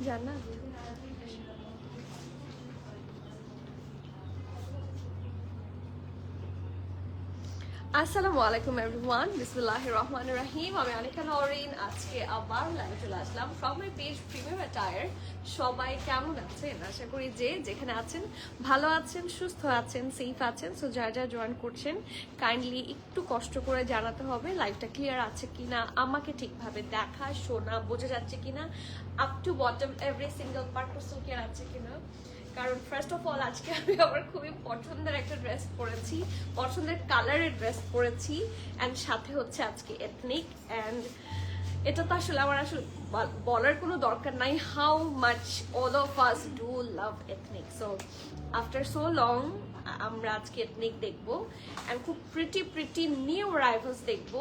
জানা আসসালামু আলাইকুম এভরিওয়ান, বিসমিল্লাহির রহমানির রহিম। আমি আনিকা নওরিন আজকে আবার লাইভে চলে আসলাম from my page premium attire. সবাই কেমন আছেন? আশা করি যে যেখানে আছেন ভালো আছেন, সুস্থ আছেন, সেফ আছেন। সো যারা যারা জয়েন করছেন কাইন্ডলি একটু কষ্ট করে জানাতে হবে লাইভটা ক্লিয়ার আছে কিনা, আমাকে ঠিকভাবে দেখা শোনা বোঝা যাচ্ছে কিনা, up to bottom every single part clear আছে কিনা। কারণ ফার্স্ট অফ অল আজকে আমি আমার খুবই পছন্দের একটা ড্রেস পরেছি, পছন্দের কালারের ড্রেস পরেছি, অ্যান্ড সাথে হচ্ছে আজকে এথনিক। অ্যান্ড এটা তো আসলে আমার আসলে বলার কোনো দরকার নাই how much all of us do love ethnic. So after so long আমরা আজকে এথনিক দেখবো, অ্যান্ড খুব প্রিটি নিউ অ্যারাইভালস দেখবো।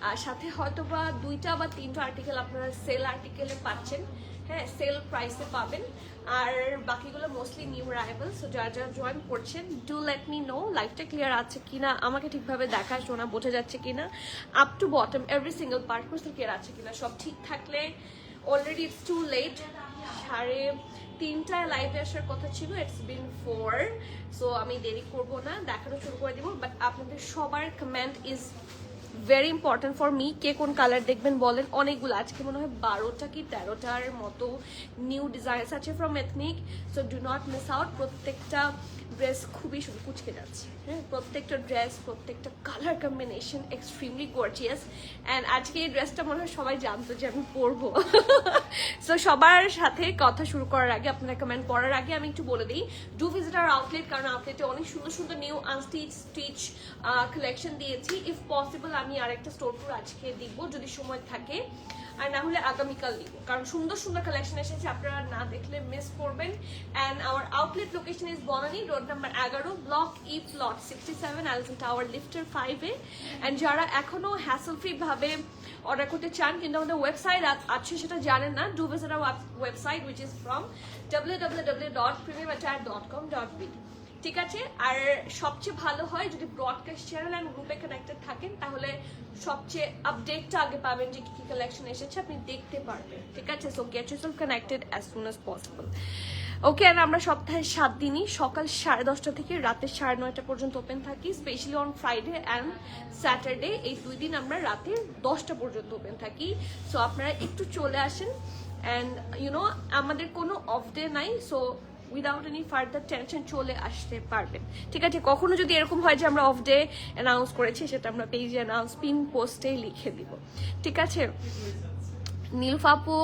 আর সাথে হয়তো বা 2টা বা 3টা আর্টিকেল আপনারা সেল আর্টিকেলে পাচ্ছেন, হ্যাঁ সেল প্রাইসে পাবেন, আর বাকিগুলো মোস্টলি নিউ অ্যারাইভাল। সো যারা যারা জয়েন করছেন ডু লেট মি নো লাইফটা ক্লিয়ার আছে কিনা, আমাকে ঠিকভাবে দেখা শোনা বোঝা যাচ্ছে কিনা, up to bottom every single part clear আছে কিনা। সব ঠিক থাকলে অলরেডি ইটস টু লেট, 3:30টায় লাইভে আসার কথা ছিল, ইটস বিন 4। সো আমি দেরি করব না, দেখানো শুরু করে দিব। বাট আপনাদের সবার comment is very important for me. কে কোন কালার দেখবেন বলেন। অনেকগুলো, আজকে মনে হয় 12টা কি 13টার মতো নিউ ডিজাইনস আছে from ethnic. So do not miss out. প্রত্যেকটা ড্রেস খুবই কুচকে যাচ্ছে, হ্যাঁ প্রত্যেকটা ড্রেস, প্রত্যেকটা colour combination extremely gorgeous. And আজকে এই ড্রেসটা মনে হয় সবাই জানতো যে আমি পরবো। সো সবার সাথে কথা শুরু করার আগে, আপনারা কমেন্ট পড়ার আগে আমি একটু বলে দিই, ডু ভিজিট আওয়ার আউটলেট, কারণ আউটলেটে অনেক সুন্দর সুন্দর নিউ স্টিচ কালেকশন দিয়েছি। ইফ পসিবল আমি আরেকটা স্টোর ট্যুর আজকে দিব যদি সময় থাকে, আর না হলে আগামীকাল দিব, কারণ সুন্দর সুন্দর কালেকশন এসেছে, আপনারা না দেখলে মিস করবেন। And our outlet location is Banani road number 11, block E plot 67, আলজন টাওয়ার লিফটার 5-এ। অ্যান্ড যারা এখনো হ্যাসল ফ্রি ভাবে অর্ডার করতে চান কিন্তু আমাদের ওয়েবসাইট আছে সেটা জানেন না, do visit our website which is from www.premiumattire.com.bd। ঠিক আছে। আর সবচেয়ে ভালো হয় যদি ব্রডকাস্ট চ্যানেল অ্যান্ড গ্রুপে কানেক্টেড থাকেন, তাহলে সবচেয়ে আপডেটটা আগে পাবেন যে কি কি কালেকশন এসেছে, আপনি দেখতে পারবেন। ঠিক আছে। So get yourself connected as soon as possible. Okay, আর আমরা সপ্তাহে 7 দিনই সকাল 10:30 থেকে রাতের 9:30 পর্যন্ত ওপেন থাকি, specially on Friday and Saturday. এই 2 দিন আমরা রাতের 10টা পর্যন্ত ওপেন থাকি। সো আপনারা একটু চলে আসেন, অ্যান্ড আমাদের কোনো অফ ডে নাই, so without any further tension চলে আসতে পারবেন। ঠিক আছে, কখনো যদি এরকম হয় যে আমরা অফ ডে অ্যানাউন্স করেছি, সেটা আমরা পেজে অ্যানাউন্স পিন পোস্টে লিখে দিব। ঠিক আছে, নীলফাপু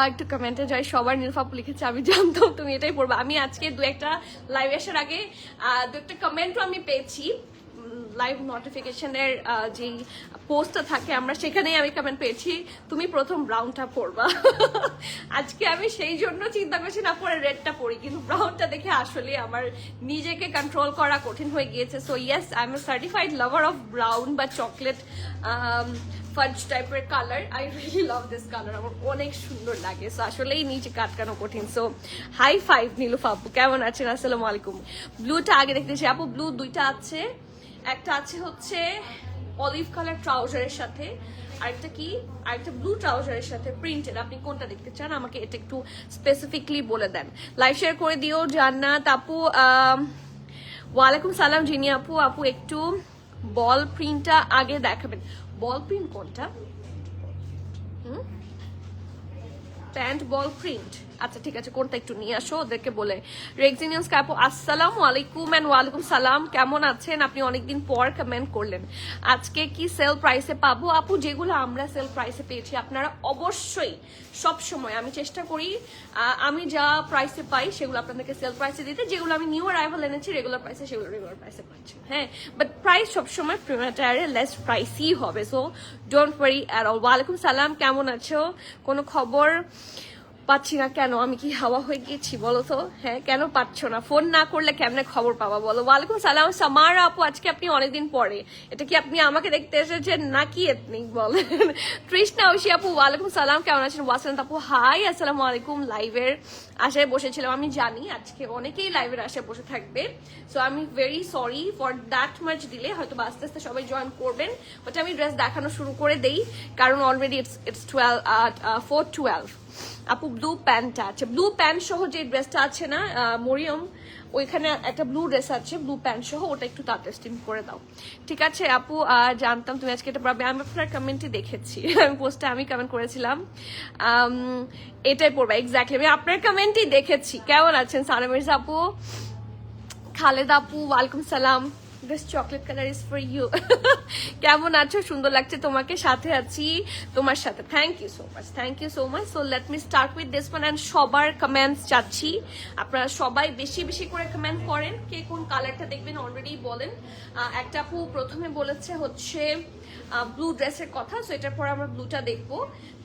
একটু কমেন্টে যাই, সবার নীলফাপু লিখেছে, আমি জানতাম তুমি এটাই পড়বা। আমি আজকে দু একটা লাইভ আসার আগে দু একটা কমেন্টও আমি পেয়েছি, লাইভ নোটিফিকেশনের যেই পোস্টটা থাকে আমরা সেখানেই আমি কমেন্ট পেয়েছি তুমি প্রথম ব্রাউনটা পরবা। আজকে আমি সেই জন্য চিন্তা করছি না পরে রেডটা পরি, কিন্তু ব্রাউনটা দেখে আসলে আমার নিজেকে কন্ট্রোল করা কঠিন হয়ে গিয়েছে। So yes, I M A certified lover of brown বা চকলেট ফাজ টাইপের colour. I really love this colour, আমার অনেক সুন্দর লাগে। সো আসলেই নিচে কাটকানো কঠিন। সো হাই ফাইভ নীলুফা আপু, কেমন আছেন? আসসালামু আলাইকুম। ব্লুটা আগে দেখতেছি আপু, ব্লু দুইটা আছে, একটা আছে হচ্ছে অলিভ কালার ট্রাউজারের সাথে, আরেকটা কি আরেকটা ব্লু ট্রাউজারের সাথে প্রিন্টেড। আপনি কোনটা দেখতে চান আমাকে এটা একটু স্পেসিফিকলি বলে দেন। লাইভ শেয়ার করে দিও জান্নাত আপু। ওয়ালাইকুম সালাম জিনি আপু। আপু একটু বল প্রিন্টটা আগে দেখাবেন। বল প্রিন্ট কোনটা? প্যান্ট বল প্রিন্ট, আচ্ছা ঠিক আছে, কোনটা একটু নিয়ে আসো ওদেরকে বলে। রেক্সিনিয়ান্স আপু আসসালামু আলাইকুম এন্ড ওয়ালাইকুম সালাম, কেমন আছেন আপনি? অনেকদিন পর কমেন্ট করলেন। আজকে কি সেল প্রাইসে পাবো আপু? যেগুলো আমরা সেল প্রাইসে পেয়েছি আপনারা অবশ্যই সব সময়, আমি চেষ্টা করি আমি যা প্রাইসে পাই সেগুলো আপনাদেরকে সেল প্রাইসে দিতে, যেগুলো আমি নিউ অ্যারাইভাল এনেছি রেগুলার প্রাইসে সেগুলো রেগুলার প্রাইসে পাচ্ছি। হ্যাঁ, বাট প্রাইস সবসময় প্রিমিয়ার টায়ারে লেস প্রাইসই হবে, so don't worry at all. ওয়ালাইকুম সালাম, কেমন আছো? কোনো খবর পাচ্ছি না কেন? আমি কি হাওয়া হয়ে গিয়েছি বলো তো? হ্যাঁ, কেন পাচ্ছ না? ফোন না করলে কেমনে খবর পাবা বলো? ওয়ালাইকুম সালাম সামারা আপু, আজকে আপনি অনেকদিন পরে, এটা কি আপনি আমাকে দেখতে এসেছেন নাকি এথনিক বলেন? তৃষ্ণা ঐশী আপু ওয়ালাইকুম সালাম, কেমন আছেন? ওয়াসন্ত আপু হাই, আসসালামু আলাইকুম। লাইভের আশায় বসেছিলাম, আমি জানি আজকে অনেকেই লাইভের আশায় বসে থাকবে, সো আমি very sorry for that much delay. হয়তো আস্তে আস্তে সবাই জয়েন করবেন, বাট আমি ড্রেস দেখানো শুরু করে দেই, কারণ অলরেডি ইটস 4:12। আপু ব্লু প্যান্টটা আছে, ব্লু প্যান্ট সহ যে ড্রেসটা আছে না মরিয়ম, ওইখানে একটা ব্লু ড্রেস আছে ব্লু প্যান্ট সহ, ওটা একটু তাড়াতাড়ি স্টিম করে দাও। ঠিক আছে আপু, জানতাম তুমি আজকে এটা পারবে, আমি আপনার কমেন্টই দেখেছি, আমি পোস্টে আমি কমেন্ট করেছিলাম এটাই পড়বা এক্স্যাক্টলি, আমি আপনার কমেন্টই দেখেছি। কেমন আছেন সানা মির্জা আপু? খালেদ আপু ওয়ালাইকুম সালাম, this chocolate colour is for you. কেমন আছো? সুন্দর লাগছে তোমাকে, সাথে আছি তোমার সাথে। Thank you so much, thank you so much. So let me start with this one, and সবার কমেন্টস চাচ্ছি, আপনারা সবাই বেশি বেশি করে কমেন্ট করেন, কে কোন কালারটা দেখবেন অলরেডি বলেন। একটা আপু প্রথমে বলেছে হচ্ছে ব্লু ড্রেসের কথা, সো এটার পর আমরা ব্লুটা দেখবো।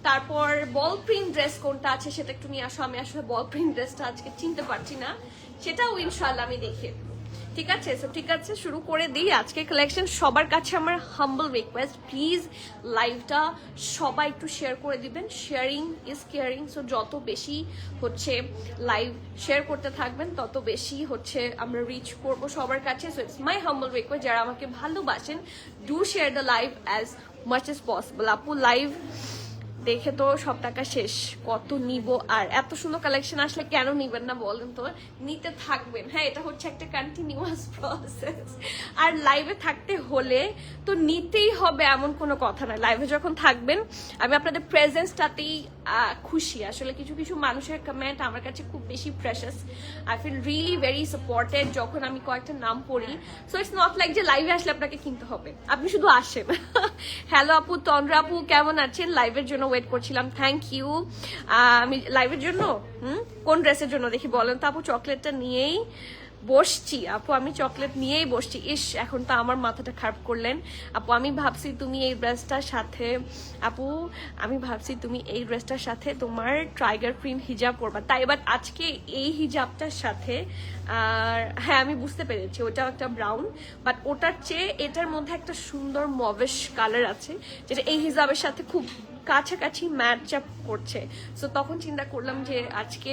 তারপর বল প্রিন্ট ড্রেস কোনটা আছে সেটা একটু নিয়ে আসো, আমি আসলে বল প্রিন্ট ড্রেসটা আজকে চিনতে পারছি না, সেটাও ইনশাল্লাহ আমি দেখে। ঠিক আছে, সো ঠিক আছে, শুরু করে দিই আজকে কালেকশন। সবার কাছে আমার হাম্বল রিকোয়েস্ট, প্লিজ লাইভটা সবাই একটু শেয়ার করে দিবেন, শেয়ারিং ইজ কেয়ারিং। সো যত বেশি হচ্ছে লাইভ শেয়ার করতে থাকবেন তত বেশি হচ্ছে আমরা রিচ করব সবার কাছে। So it's my humble request, যারা আমাকে ভালোবাসেন do share the live as much as possible. আপু লাইভ দেখে তো সব টাকা শেষ, কত নিব আর? এত সুন্দর কালেকশন আসলে কেন নিবেন না বলেন তো? নিতে থাকবেন। হ্যাঁ, এটা হচ্ছে একটা কন্টিনিউয়াস প্রসেস, আর লাইভে থাকতে হলে তো নিতেই হবে এমন কোনো কথা নয়। লাইভে যখন থাকবেন আমি আপনাদের প্রেজেন্সটাতেই খুশি। আসলে কিছু কিছু মানুষের কমেন্ট আমার কাছে খুব বেশি precious, I feel really very supported যখন আমি কয়েকটা নাম পড়ি। সো ইটস নট লাইক যে লাইভে আসলে আপনাকে কিনতে হবে, আপনি শুধু আসেন। হ্যালো আপু, তন্দ্রা আপু কেমন আছেন? লাইভের জন্য ওয়েট করছিলাম, থ্যাংক ইউ। আমি লাইভের জন্য কোন ড্রেসের জন্য দেখি বলেন তো আপু? চকলেটটা নিয়েই বসছি আপু, আমি চকলেট নিয়েই বসছি। ইস, এখন তো আমার মাথাটা খারাপ করলেন আপু। আমি ভাবছি তুমি এই ড্রেসটার সাথে আপু, আমি ভাবছি তুমি এই ড্রেসটার সাথে তোমার টাইগার প্রিন্ট হিজাব পরবা, তাই বাট আজকে এই হিজাবটার সাথে, আর হ্যাঁ আমি বুঝতে পেরেছি ওটাও একটা ব্রাউন, বাট ওটার চেয়ে এটার মধ্যে একটা সুন্দর মভেশ কালার আছে যেটা এই হিজাবের সাথে খুব কাছাকাছি ম্যাচ আপ করছে। সো তখন চিন্তা করলাম যে আজকে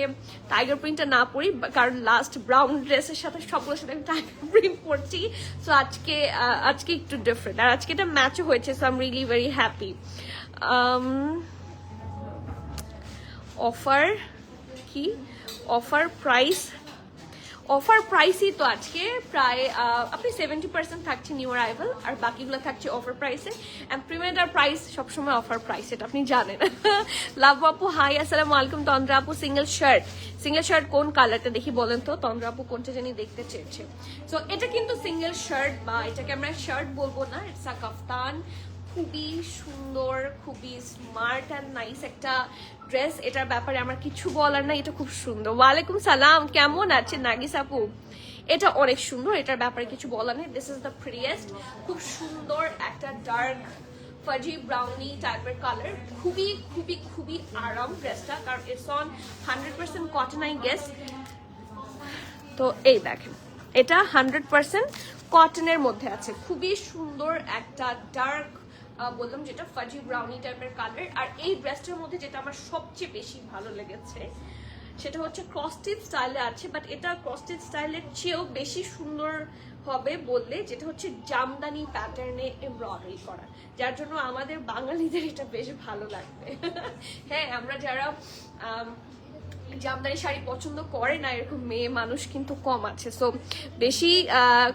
টাইগার প্রিন্টটা না পরি, কারণ লাস্ট ব্রাউন ড্রেসের সাথে সবগুলোর সাথে আমি টাইগার প্রিন্ট পরছি। সো আজকে একটু ডিফারেন্ট, আর আজকে এটা ম্যাচও হয়েছে। So I am really very happy. Offer দেখি অফার প্রাইসই তো আজকে প্রায় আপনি 70% থাকছে নিউ অ্যারাইভাল, আর বাকিগুলো থাকছে অফার প্রাইসে। অ্যান্ড প্রিমিয়ার প্রাইস সবসময় অফার প্রাইস, এটা আপনি জানেন। লাভ আপু হাই, আসসালামু আলাইকুম। তন্দ্রা আপু সিঙ্গেল শার্ট কোন কালারটা দেখি বলেন তো। তন্দ্রা আপু কোনটা জানি দেখতে চেয়েছে। সো এটা কিন্তু সিঙ্গেল শার্ট, বা এটাকে আমরা শার্ট বলবো না, ইটস আ কাফতান। খুবই সুন্দর, খুবই স্মার্ট অ্যান্ড নাইস একটা ড্রেস। এটার ব্যাপারে আমার কিছু বলার নাই, এটা খুব সুন্দর। ওয়ালাইকুম সালাম, কেমন আছে নাগিস আপু? এটা অনেক সুন্দর, এটার ব্যাপারে কিছু বলার নেই। দিস ইজ দ্য প্রিটিয়েস্ট, খুব সুন্দর একটা ডার্ক ফাজি ব্রাউনি টাইপের কালার। খুবই খুবই খুবই আরাম ড্রেসটা, কারণ it's on 100% cotton I guess. তো এই দেখেন, এটা 100% কটনের মধ্যে আছে। খুবই সুন্দর একটা ডার্ক বললাম যেটা ফাজি ব্রাউনি টাইপের কালার। আর এই ড্রেসটার মধ্যে যেটা আমার সবচেয়ে বেশি ভালো লেগেছে সেটা হচ্ছে ক্রস স্টিচ স্টাইলে আছে, বাট এটা ক্রস স্টিচ স্টাইলের চেয়েও বেশি সুন্দর হবে বললে যেটা হচ্ছে জামদানি প্যাটার্নে এমব্রয়ডারি করা, যার জন্য আমাদের বাঙালিদের এটা বেশ ভালো লাগবে। হ্যাঁ, আমরা যারা জামদানি শাড়ি পছন্দ করে না এরকম মেয়ে মানুষ কিন্তু কম আছে। সো বেশি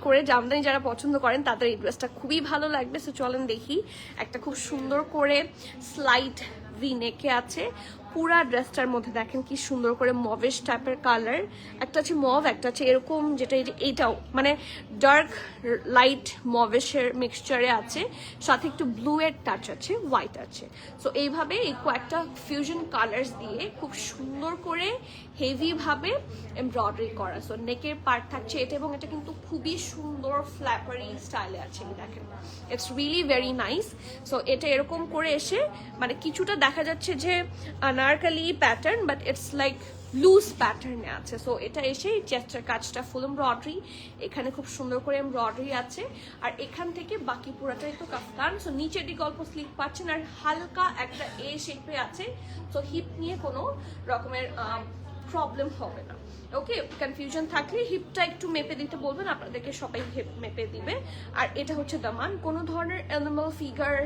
করে জামদানি যারা পছন্দ করেন তাদের এই ড্রেসটা খুবই ভালো লাগবে। সো চলেন দেখি। একটা খুব সুন্দর করে স্লাইড ভি নেকে আছে। পুরা ড্রেসটার মধ্যে দেখেন কি সুন্দর করে মভেশ টাইপের কালার, একটা আছে মভ, একটা আছে এরকম, যেটা এইটাও মানে ডার্ক লাইট মভেশের মিক্সচারে আছে, সাথে একটু ব্লু এর টাচ আছে, হোয়াইট আছে। সো এইভাবে এই কয়েকটা ফিউশন কালার্স দিয়ে খুব সুন্দর করে হেভি ভাবে এমব্রয়ডারি করা। সো নেকের পার্ট থাকছে এটা, এবং এটা কিন্তু খুবই সুন্দর ফ্ল্যাপারি স্টাইলে আছে, দেখেন it's really very nice. So এটা এরকম করে এসে মানে কিছুটা দেখা যাচ্ছে যে Anarkali pattern, but it's like loose প্যাটার্নে আছে। সো এটা এসে চেস্টের কাজটা ফুল এমব্রয়ডারি, এখানে খুব সুন্দর করে এমব্রয়ডারি আছে, আর এখান থেকে বাকি পুরাটাই তো কাফতান। সো নিচের দিকে অল্প স্লিপ পাচ্ছেন, আর হালকা একটা এ শেপে আছে। সো হিপ নিয়ে কোনো রকমের প্রবলেম হবে না। ওকে, কনফিউশন থাকলে হিপটা একটু মেপে দিতে বলবেন, আপনাদেরকে সবাই হিপ মেপে দিবে। আর এটা হচ্ছে দামান, কোনো ধরনের অ্যানিমাল ফিগার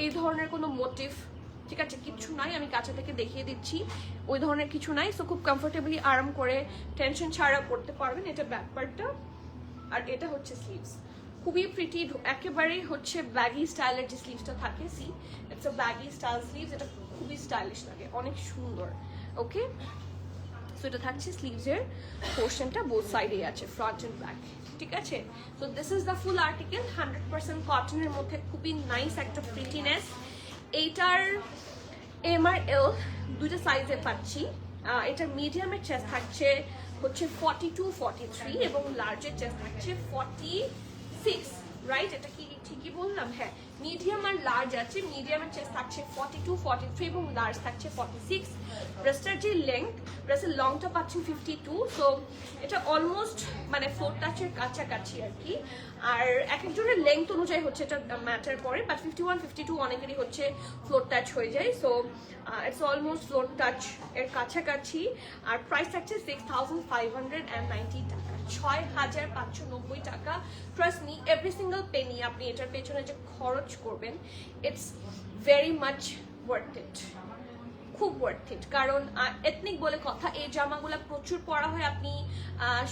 এই ধরনের কোনো মোটিভ ঠিক আছে কিচ্ছু নাই, আমি কাছে থেকে দেখিয়ে দিচ্ছি, ওই ধরনের কিছু নাই। সো খুব কমফোর্টেবলি আরাম করে টেনশন ছাড়া করতে পারবেন। এটা ব্যাক পার্টটা, আর এটা হচ্ছে স্লিভস। খুবই প্রিটি, একেবারেই হচ্ছে ব্যাগি স্টাইলের যে স্লিভসটা থাকে, see it's a baggy style sleeves. এটা খুবই স্টাইলিশ লাগে, অনেক সুন্দর। ওকে, সো এটা থাকছে স্লিভসের পোর্শনটা, বোথ সাইডেই আছে, ফ্রন্ট এন্ড ব্যাক, ঠিক আছে। So this is the full article, 100% কটনের মধ্যে খুবই নাইস একটা প্রিটিনেস। এইটার এম আর এল দুইটা সাইজে পাচ্ছি। এটার মিডিয়ামের চেস্ট থাকছে হচ্ছে 42-43 এবং লার্জের চেস্ট থাকছে 46, রাইট? এটা কি ঠিকই বললাম? হ্যাঁ, মিডিয়াম আর লার্জ আছে। মিডিয়ামের চেস্ট থাকছে 42-43 এবং লার্জ থাকছে 46। ব্রেস্টের যে লেংথ, ব্রেস্টের লংটা পাচ্ছেন 52। সো এটা অলমোস্ট মানে ফ্লোর টাচের কাছাকাছি আর কি। আর এক একজনের লেংথ অনুযায়ী হচ্ছে এটা ম্যাটার করে, বাট 51-52 অনেকেরই হচ্ছে ফ্লোর টাচ হয়ে যায়। So it's almost floor touch এর কাছাকাছি। আর প্রাইস থাকছে 6,590 টাকা, 6,590 টাকা। Trust me, every single Penney আপনি এটার পেছনে যে খরচ করবেন, it's very much worth it, খুব ওয়ার্থ ইট। কারণ এথনিক বলে কথা, এই জামাগুলো প্রচুর পরা হয়। আপনি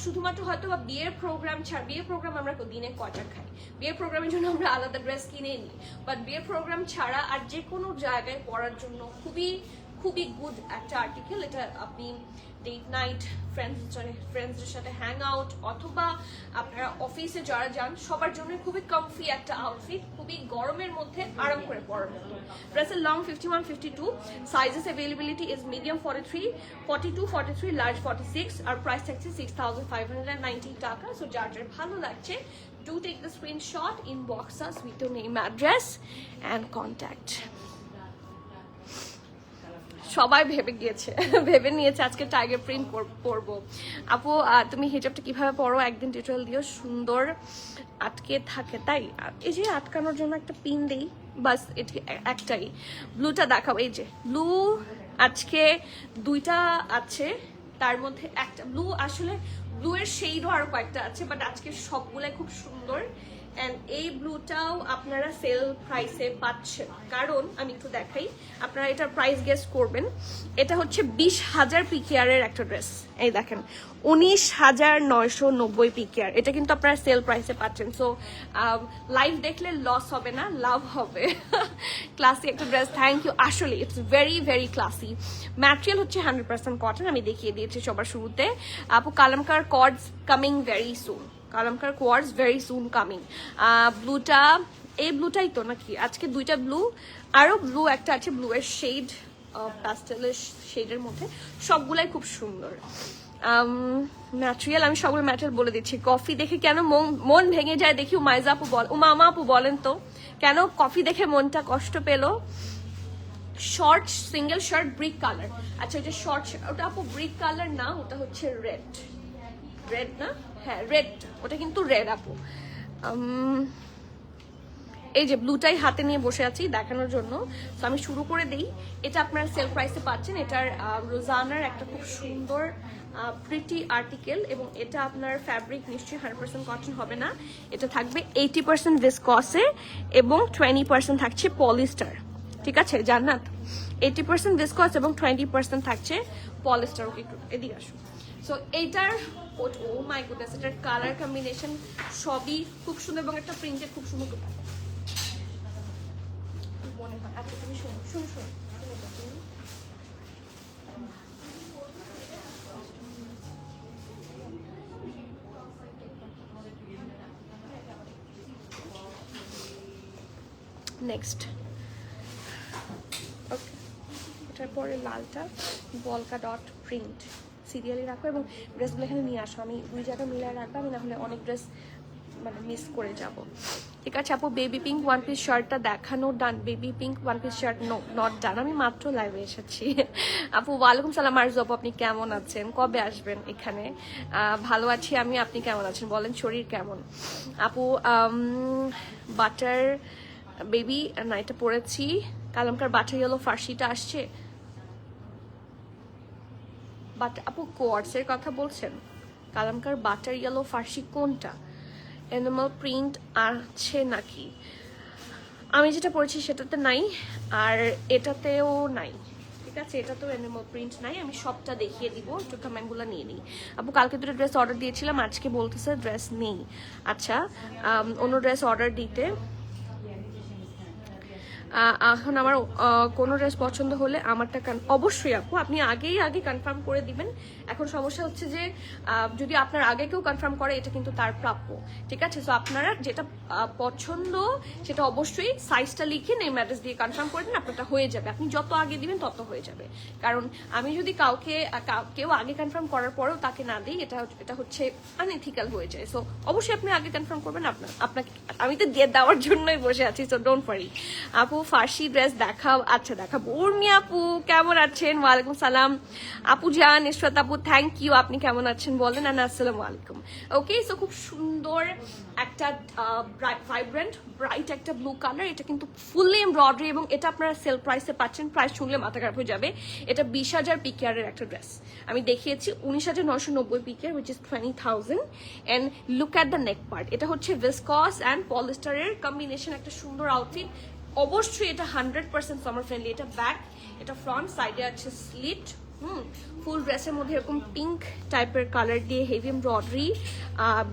শুধুমাত্র হয়তো বা বিয়ের প্রোগ্রাম ছাড়া, বিয়ের প্রোগ্রাম আমরা দিনে কয়টা খাই, বিয়ের প্রোগ্রামের জন্য আমরা আলাদা ড্রেস কিনে নিই, বাট বিয়ের প্রোগ্রাম ছাড়া আর যে কোনো জায়গায় পরার জন্য খুবই খুবই গুড একটা আর্টিকেল। এটা আপনি ডেট নাইট ফ্রেন্ডসদের সাথে হ্যাং আউট, অথবা আপনারা অফিসে যারা যান সবার জন্য খুবই কমফি একটা আউটফিট, খুবই গরমের মধ্যে আরাম করে পরার মতো। ড্রেসের long 51-52, sizes availability is medium 43, 42-43, large 46, আর প্রাইস থাকছে 6,590 টাকা। সো যার যার ভালো লাগছে, do take the screenshot, inbox us with your name, address and contact. সবাই ভেবে গিয়েছে, ভেবে নিয়েছে আজকে টাইগার প্রিন্ট পরবো। আপু তুমি হিজাবটা কিভাবে পরো একদিন টিউটোরিয়াল দিও, সুন্দর আটকে থাকে তাই। এই যে আটকানোর জন্য একটা পিন দেই, বাস এটি একটাই। ব্লুটা দেখাবো, এই যে ব্লু আজকে দুইটা আছে, তার মধ্যে একটা ব্লু, আসলে ব্লু এর শেডও আরো কয়েকটা আছে, বাট আজকে সবগুলাই খুব সুন্দর অ্যান্ড এই ব্লুটাও আপনারা সেল প্রাইসে পাচ্ছেন, কারণ আমি একটু দেখাই, আপনারা এটার প্রাইস গেস করবেন। এটা হচ্ছে 20,000 পিকেআরের একটা ড্রেস, এই দেখেন 19,990 পিকেআর। এটা কিন্তু আপনারা সেল প্রাইসে পাচ্ছেন। সো লাইভ দেখলে লস হবে না, লাভ হবে। ক্লাসি একটা ড্রেস, থ্যাংক ইউ। আসলে it's very very classy. Material হচ্ছে 100% কটন, আমি দেখিয়ে দিয়েছি সবার শুরুতে। আপু কালামকার chords coming very soon, কালামকার co-ords very soon coming. ব্লুটা, এই ব্লুটাই তো নাকি, আজকে দুইটা ব্লু, আরও ব্লু একটা আছে, ব্লু এর শেড, প্যাস্টেলের শেডের মধ্যে, সবগুলাই খুব সুন্দর। ম্যাটেরিয়াল আমি সবগুলো ম্যাটেরিয়াল বলে দিচ্ছি। কফি দেখে কেন মন ভেঙে যায় দেখি উমাইজা আপু বল, মামা আপু বলেন তো কেন কফি দেখে মনটা কষ্ট পেলো? Short single shirt brick colour, আচ্ছা ওইটা শর্ট, ওটা আপু ব্রিক কালার না, ওটা হচ্ছে রেড, রেড না, হ্যাঁ রেড, ওটা কিন্তু রেড আপু। এই যে ব্লুটাই হাতে নিয়ে বসে আছি দেখানোর জন্য। তো আমি শুরু করে দিই। এটা আপনারা সেল প্রাইসে পাচ্ছেন। এটার রোজানার একটা খুব সুন্দর প্রিটি আর্টিকেল, এবং এটা আপনার ফ্যাব্রিক নিশ্চয়ই 100% কটন হবে না, এটা থাকবে 80% ভিসকসে এবং 20% থাকছে পলিস্টার। ঠিক আছে জান্নাত, 80% ভিসকস এবং 20% থাকছে পলিস্টার। ওকে একটু এদিকে আসুন। সো এইটার ও মাই গুডনেস, এটার কালার কম্বিনেশন সবই খুব সুন্দর এবং একটা প্রিন্টেড খুব সুন্দর মনে হয়। আচ্ছা তুমি শোনো শোনো শোনো নেক্সট। ওকে, এটার পরে লালটা বলকা ডট প্রিন্ট সিরিয়ালি রাখো, এবং ড্রেসগুলো এখানে নিয়ে আসো, আমি দুই জায়গায় মিলিয়ে রাখবো, আমি নাহলে অনেক ড্রেস মানে মিস করে যাব। ঠিক আছে আপু, বেবি পিঙ্ক ওয়ান পিস শার্টটা দেখানো done, baby pink one piece shirt no not done, আমি মাত্র লাইভে এসেছি। আপু ওয়ালাইকুম সালাম আরজু আপু, আপনি কেমন আছেন, কবে আসবেন এখানে? ভালো আছি আমি, আপনি কেমন আছেন বলেন, শরীর কেমন? আপু বাটার বেবি না, এটা পরেছি, কালামকার বাটার ইয়েলো ফার্সিটা আসছে, বাট আপু কোয়ার্টসের কথা বলছেন? কালামকার বাটার ইয়েলো ফার্সি কোনটা? অ্যানিমাল প্রিন্ট আছে নাকি? আমি যেটা পড়েছি সেটাতে নাই, আর এটাতেও নাই। ঠিক আছে, এটাতেও অ্যানিমাল প্রিন্ট নাই। আমি সবটা দেখিয়ে দিব, একটু কমেন্টগুলো নিয়ে নিই। আপু কালকে দুটো ড্রেস অর্ডার দিয়েছিলাম, আজকে বলতেছে ড্রেস নেই। আচ্ছা, অন্য ড্রেস অর্ডার দিতে। এখন আমার কোনো ড্রেস পছন্দ হলে আমারটা অবশ্যই আপু আপনি আগে কনফার্ম করে দিবেন। এখন সমস্যা হচ্ছে যে যদি আপনার আগে কেউ কনফার্ম করে, এটা কিন্তু তার প্রাপ্য। ঠিক আছে, সো আপনারা যেটা পছন্দ সেটা অবশ্যই সাইজটা লিখে নেম অ্যাড্রেস দিয়ে কনফার্ম করে দিন, আপনারটা হয়ে যাবে। আপনি যত আগে দিবেন তত হয়ে যাবে, কারণ আমি যদি কেউ আগে কনফার্ম করার পরেও তাকে না দিই, এটা হচ্ছে আনএথিক্যাল হয়ে যায়। সো অবশ্যই আপনি আগে কনফার্ম করবেন। আপনাকে আমি তো দিয়ে দেওয়ার জন্যই বসে আছি, সো ডোন্ট ওয়ারি। আপু ফার্সি ড্রেস দেখাও। আচ্ছা দেখাবো। উর্মি আপু কেমন আছেন? ওয়ালাইকুম সালাম আপু জান, ইশরাত আপু থ্যাংক ইউ, আপনি কেমন আছেন বলেন? আসসালামু আলাইকুম। ওকে, সো খুব সুন্দর একটা ভাইব্রেন্ট ব্রাইট একটা ব্লু কালার, এটা কিন্তু ফুললি এমব্রয়ডারি, এবং এটা আপনারা সেল প্রাইসে পাচ্ছেন। প্রাইস শুনলে মাথা খারাপ হয়ে যাবে। এটা 20,000 পিকেআরের একটা ড্রেস, আমি দেখিয়েছি 19,990 PKR, which is 20,000। And look at the neck part, এটা হচ্ছে ভিসকস অ্যান্ড পলিস্টারের কম্বিনেশন, একটা সুন্দর আউটফিট। অবশ্যই এটা 100% সামার ফ্রেন্ডলি। এটা ব্যাক, এটা ফ্রন্ট, সাইডে আছে স্লিট। ফুল ড্রেসের মধ্যে এরকম পিঙ্ক টাইপের কালার দিয়ে হেভি এমব্রয়ডারি,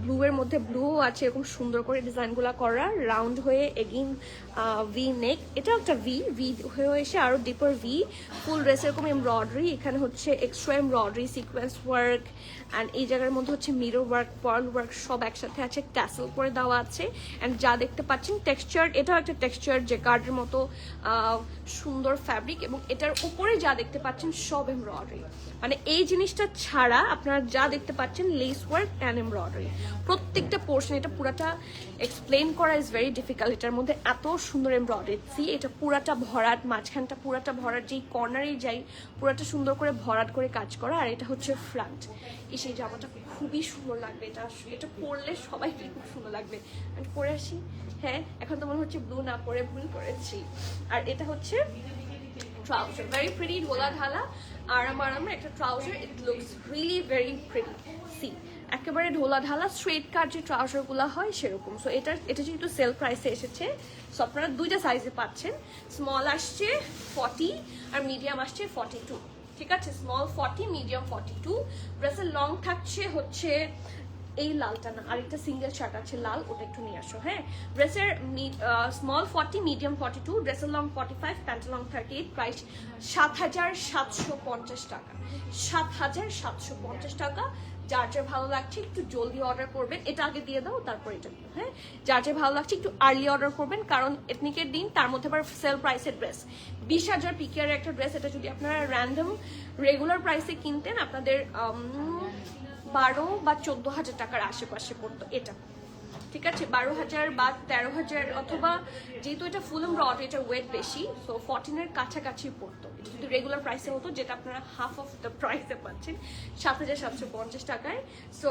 ব্লু এর মধ্যে ব্লু আছে, এরকম সুন্দর করে ডিজাইনগুলো করা, রাউন্ড হয়ে এগেইন ভি নেক, এটা একটা ভি হয়ে এসে আরো ডিপার ভি। ফুল ড্রেস এরকম এমব্রয়ডারি, এখানে হচ্ছে extra embroidery, sequence work, and এই জায়গার মধ্যে হচ্ছে মিরর ওয়ার্ক, পার্ল ওয়ার্ক সব একসাথে আছে, ট্যাসেল করে দেওয়া আছে। অ্যান্ড যা দেখতে পাচ্ছেন টেক্সচার, এটাও একটা টেক্সচার যে কার্ডের মতো সুন্দর ফ্যাব্রিক, এবং এটার উপরে যা দেখতে পাচ্ছেন সব এমব্রয়ডারি। মানে এই জিনিসটা ছাড়া আপনারা যা দেখতে পাচ্ছেন লেস ওয়ার্ক অ্যান্ড এমব্রয়ডারি প্রত্যেকটা পোর্শন। এটা পুরাটা এক্সপ্লেন করা ইজ ভেরি ডিফিকাল্ট। এটার মধ্যে এত সুন্দর এমব্রয়ডারি, সি এটা পুরাটা ভরাট, মাঝখানটা পুরাটা ভরাট, যেই কর্নারেই যাই পুরাটা সুন্দর করে ভরাট করে কাজ করা। আর এটা হচ্ছে ফ্রন্ট। সেই জামাটা খুবই সুন্দর লাগবে, এটা পরলে সবাইকে খুব সুন্দর লাগবে। আমি পরে আসি। হ্যাঁ, এখন তো মনে হচ্ছে ব্লু না পরে ভুল করেছি। আর এটা হচ্ছে ট্রাউজার, ভেরি প্রিটি, ঢোলা ঢালা আরাম একটা trouser. It looks really very pretty. See একেবারে ঢোলা ঢালা স্ট্রেট কাট যে ট্রাউজারগুলো হয় সেরকম। সো এটা যেহেতু সেল প্রাইসে এসেছে, সো আপনারা দুইটা সাইজে পাচ্ছেন। স্মল আসছে 40 আর মিডিয়াম আসছে 42, ঠিক আছে? Small 40, medium 42। ড্রেসের লং থাকছে হচ্ছে এই লালটা না, আরেকটা সিঙ্গেল শার্ট আছে লাল, ওটা একটু নিয়ে আসো। হ্যাঁ, ড্রেসের স্মল 40, মিডিয়াম 42, ড্রেসের লং 45, প্যান্টের লং 38। প্রাইস 7,750 টাকা, 7,750 টাকা। যার যার ভালো লাগছে একটু জলদি অর্ডার করবেন। এটা আগে দিয়ে দাও, তারপর এটা দিও। হ্যাঁ, যার যার ভালো লাগছে একটু আর্লি অর্ডার করবেন, কারণ এথনিকের দিন, তার মধ্যে আবার সেল প্রাইসের ড্রেস। 20,000 পিকিয়ার একটা ড্রেস, এটা যদি আপনারা র্যান্ডম রেগুলার প্রাইসে কিনতেন আপনাদের 12 বা 14,000 টাকার আশেপাশে পড়তো এটা, ঠিক আছে? 12,000 বা 13,000, অথবা যেহেতু এটা ফুল এমব্রয়ডারি, এটা ওয়েট বেশি, সো 14-এর কাছাকাছি পড়তো। এটা যদি রেগুলার প্রাইসে হতো, যেটা আপনারা হাফ অফ দ্য প্রাইসে পাচ্ছেন 7,750 টাকায়। সো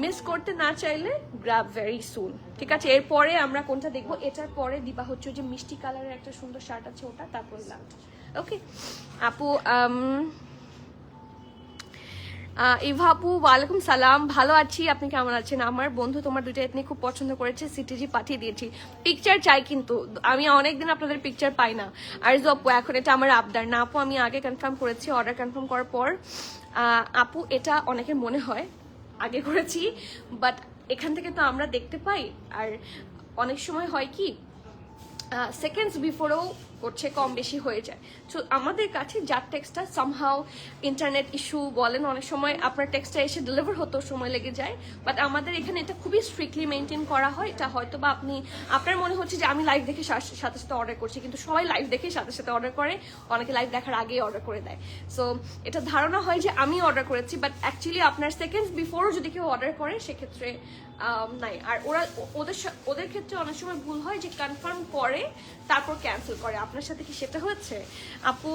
মিস করতে না চাইলে গ্র্যাব ভেরি সুন, ঠিক আছে? এরপরে আমরা কোনটা দেখবো? এটার পরে দিবা হচ্ছে যে মিষ্টি কালারের একটা সুন্দর শার্ট আছে ওটা, তারপর লালটা। ওকে আপু, ইভা আপু ওয়ালাইকুম সালাম, ভালো আছি, আপনি কেমন আছেন? আমার বন্ধু তোমার দুইটা এথনিক খুব পছন্দ করেছে, সিটিজি পাঠিয়ে দিয়েছি। পিকচার চাই, কিন্তু আমি অনেকদিন আপনাদের পিকচার পাই না। আর আপু এখন এটা আমার আবদার না আপু, আমি আগে কনফার্ম করেছি, অর্ডার কনফার্ম করার পর। আপু এটা অনেকের মনে হয় আগে করেছি, বাট এখান থেকে তো আমরা দেখতে পাই, আর অনেক সময় হয় কি সেকেন্ডস বিফোরেও হচ্ছে কম বেশি হয়ে যায়। সো আমাদের কাছে যার টেক্সটটা সামহাও ইন্টারনেট ইস্যু বলেন, অনেক সময় আপনার টেক্সটটা এসে ডেলিভার হতে সময় লেগে যায়, বাট আমাদের এখানে এটা খুবই স্ট্রিক্টলি মেনটেন করা হয়। এটা হয়তো বা আপনার মনে হচ্ছে যে আমি লাইভ দেখে সাথে সাথে অর্ডার করছি, কিন্তু সবাই লাইভ দেখে সাথে সাথে অর্ডার করে, অনেকে লাইভ দেখার আগেই অর্ডার করে দেয়। সো এটা ধারণা হয় যে আমি অর্ডার করেছি, বাট অ্যাকচুয়ালি আপনার সেকেন্ডস বিফোরও যদি কেউ অর্ডার করে সেক্ষেত্রে নাই। আর ওদের ক্ষেত্রে অনেক সময় ভুল হয় যে কনফার্ম করে তারপর ক্যান্সেল করে। আপনার সাথে কি সেটা হচ্ছে? আপু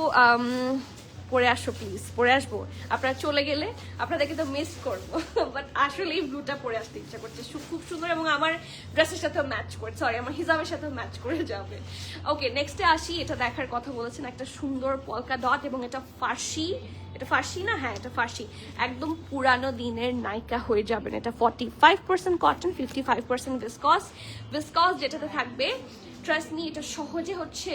পরে আসো প্লিজ, পরে আসবো। আপনারা চলে গেলে আপনাদেরকে তো মিস করবো, বাট আসলে এই ব্লুটা পরে আসতে ইচ্ছা করছে, খুব সুন্দর, এবং আমার ড্রেসের সাথেও ম্যাচ করে, সরি আমার হিজাবের সাথেও ম্যাচ করে যাবে। ওকে, নেক্সটে আসি। এটা দেখার কথা বলেছেন, একটা সুন্দর পলকা ডট, এবং এটা ফার্সি, এটা ফার্সি না? হ্যাঁ, এটা ফার্সি, একদম পুরানো দিনের নায়িকা হয়ে যাবেন। এটা 45% কটন, 55% ভিসকস যেটাতে থাকবে। ট্রাস্ট মি, এটা সহজে হচ্ছে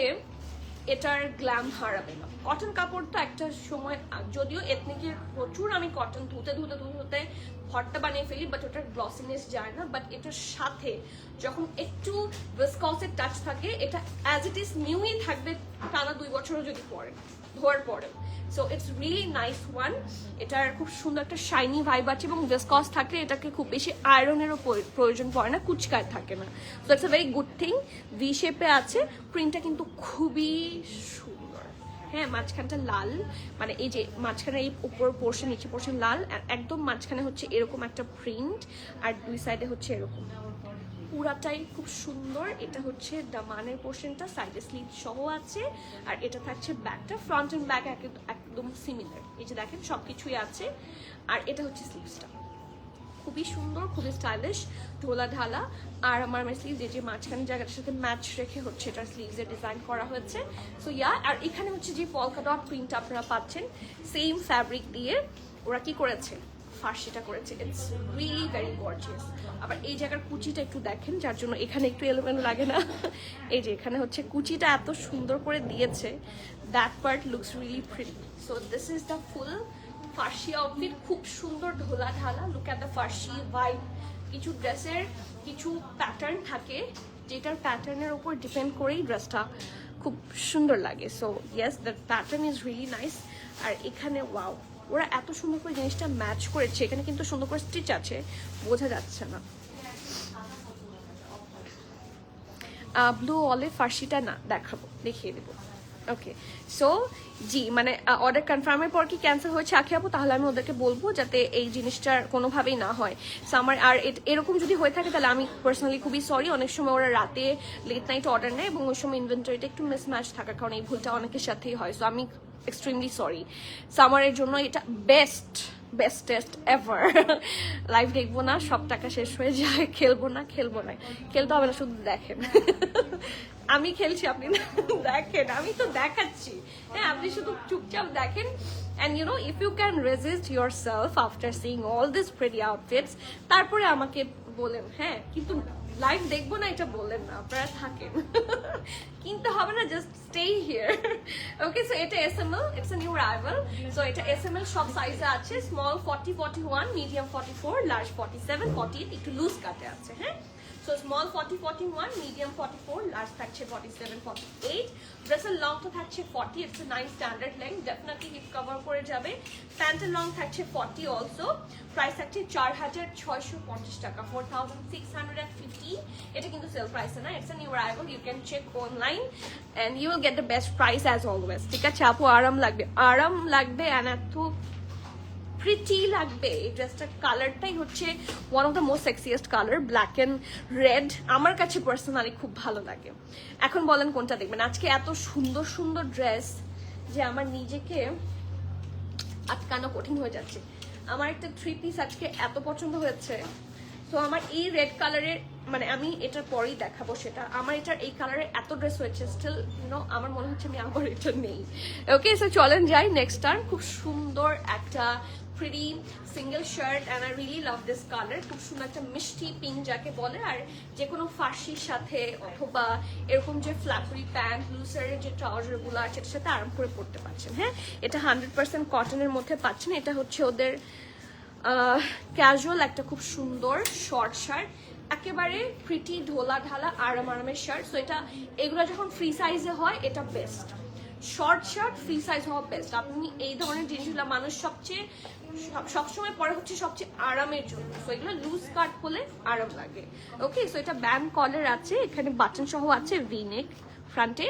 এটার গ্ল্যাম হারাবে না। কটন কাপড় তো একটা সময়, যদিও এথনিকের প্রচুর আমি কটন ধুতে ভরটা বানিয়ে ফেলি, বাট ওটার গ্লসিনেস যায় না। বাট এটার সাথে যখন একটু ভিসকসের টাচ থাকে, এটা অ্যাজ ইট ইজ নিউই থাকবে টানা 2 বছরও যদি পরে ধোয়ার পরেও। So it's really nice one. এটার খুব সুন্দর একটা শাইনি ভাইব আছে, এবং ভিসকস থাকলে এটাকে খুব বেশি আয়রনেরও প্রয়োজন পড়ে না, কুচকায় থাকে না। So it's a very good thing. V শেপে আছে, প্রিন্টটা কিন্তু খুবই সুন্দর। হ্যাঁ, মাঝখানটা লাল, মানে এই যে মাঝখানে এই উপর পোর্শন, নিচে পোর্শন লাল, আর একদম মাঝখানে হচ্ছে এরকম একটা প্রিন্ট, আর দুই সাইডে হচ্ছে এরকম, পুরাটাই খুব সুন্দর। এটা হচ্ছে দামানের পোর্শনটা, সাইডে স্লিভ সহ আছে, আর এটা থাকছে ব্যাকটা। ফ্রন্ট এন্ড ব্যাক একদম সিমিলার, এই যে দেখেন সবকিছুই আছে। আর এটা হচ্ছে স্লিভসটা, খুবই সুন্দর, খুবই স্টাইলিশ, ঢোলা ঢালা। আর আমার স্লিভস যে মাঝখানে জায়গাটার সাথে ম্যাচ রেখে হচ্ছে এটা স্লিভসের ডিজাইন করা হয়েছে। সো ইয়া, আর এখানে হচ্ছে যে পলকা ডট প্রিন্ট আপনারা পাচ্ছেন, সেম ফ্যাব্রিক দিয়ে ওরা কি করেছে, ফার্সিটা করেছে। It's really very gorgeous. আবার এই জায়গার কুচিটা একটু দেখেন, যার জন্য এখানে একটু এলোমেলো লাগে না। এই যে এখানে হচ্ছে কুচিটা এত সুন্দর করে দিয়েছে, that part looks really pretty. So this is the full Farsi outfit, খুব সুন্দর ঢোলা ঢালা। Look at the Farsi vibe. কিছু ড্রেসের কিছু প্যাটার্ন থাকে, যেটার প্যাটার্নের উপর ডিপেন্ড করেই ড্রেসটা খুব সুন্দর লাগে। So yes, the pattern is really nice. আর এখানে ওয়াও, ওরা এত সুন্দর করে জিনিসটা ম্যাচ করেছে। এখানে কিন্তু সুন্দর করে স্টিচ আছে, বোঝা যাচ্ছে না। ব্লু অলিভ ফার্সিটা না, দেখিয়ে দেবো। ওকে, সো জি, মানে অর্ডার কনফার্মের পর কি ক্যান্সেল হয়েছে আখি আপু, তাহলে আমি ওদেরকে বলবো যাতে এই জিনিসটার কোনোভাবেই না হয়। সো আমার আর এরকম যদি হয়ে থাকে তাহলে আমি পার্সোনালি খুবই সরি। অনেক সময় ওরা রাতে লেট নাইট অর্ডার নেয়, এবং ওই সময় ইনভেন্টরিটা একটু মিসম্যাচ থাকার কারণে এই ভুলটা অনেকের সাথেই হয়। সো আমি এক্সট্রিমলি সরি। সামারের জন্য এটা বেস্টেস্ট এভার। লাইভ দেখবো না, সব টাকা শেষ হয়ে যায়। খেলবো না, খেলতে হবে না, শুধু দেখেন। আমি খেলছি, আপনি না দেখেন, আমি তো দেখাচ্ছি। হ্যাঁ, আপনি শুধু চুপচাপ দেখেন, and you know, if you can resist yourself after seeing all these pretty outfits, তারপরে আমাকে বলেন, হ্যাঁ, কিন্তু লাইভ দেখবো না এটা বললেন না, আপনারা থাকেন, কিনতে হবে না, just stay here. Okay, so এটা S M L, it's a new arrival. So এটা এসএমএল সব সাইজে আছে, স্মল 40, 41, মিডিয়াম 44, লার্জ 47, 48, একটু লুজ কাটে আছে, হ্যাঁ। So small 40, 41, medium 44, large থাকছে 47, 48, ড্রেসের লংটা থাকছে 40, it's a nice standard length, definitely hip cover করে যাবে। প্যান্টের লং থাকছে 40 also, প্রাইস থাকছে 4,650 টাকা, 4,650। এটা কিন্তু সেল প্রাইসে না, it's a new arrival, you can check online and you will get the best price as always। ঠিক আছে আপু, আরাম লাগবে and এত প্রিটি লাগবে। এই ড্রেসটার কালারটাই হচ্ছে one of the most sexiest colour, black and red, আমার কাছে পার্সোনালি খুব ভালো লাগে। এখন বলেন কোনটা দেখবেন? আজকে এত সুন্দর সুন্দর ড্রেস যে আমার নিজেকে আটকানো কঠিন হয়ে যাচ্ছে। আমার একটা 3 পিস আজকে এত পছন্দ হয়েছে, তো আমার এই রেড কালারের, মানে আমি এটার পরেই দেখাবো সেটা, আমার এটার এই কালারের এত ড্রেস হয়েছে, স্টিল ইউনো আমার মনে হচ্ছে আমি আমার এটা নেই। ওকে, সো চলেন যাই নেক্সট টার্ম। খুব সুন্দর একটা pretty single shirt and I really love this color, খুব সুন্দর একটা মিষ্টি পিঙ্ক যাকে বলে, আর যে কোনো ফার্সির সাথে অথবা এরকম যে ফ্ল্যাপরি প্যান্ট, লুসারের যে ট্রাউজার গুলো আছে এটার সাথে আরাম করে পড়তে পারছেন। হ্যাঁ, এটা 100% কটনের মধ্যে পাচ্ছেন। এটা হচ্ছে ওদের ক্যাজুয়াল একটা খুব সুন্দর শর্ট শার্ট, একেবারে প্রিটি ঢোলা ঢালা আরামের শার্ট। সো এটা, এগুলো যখন ফ্রি সাইজে হয় এটা best, short shirt free size হওয়া বেস্ট। আপনি এই ধরনের জিনিসগুলো মানুষ সবসময় পরে হচ্ছে সবচেয়ে আরামের জন্য, সো এগুলো লুজ কাট হলে আরাম লাগে। ওকে, সো এটা ব্যান্ড কলার আছে, এখানে বাটন সহ আছে, ভি নেক ফ্রন্টে,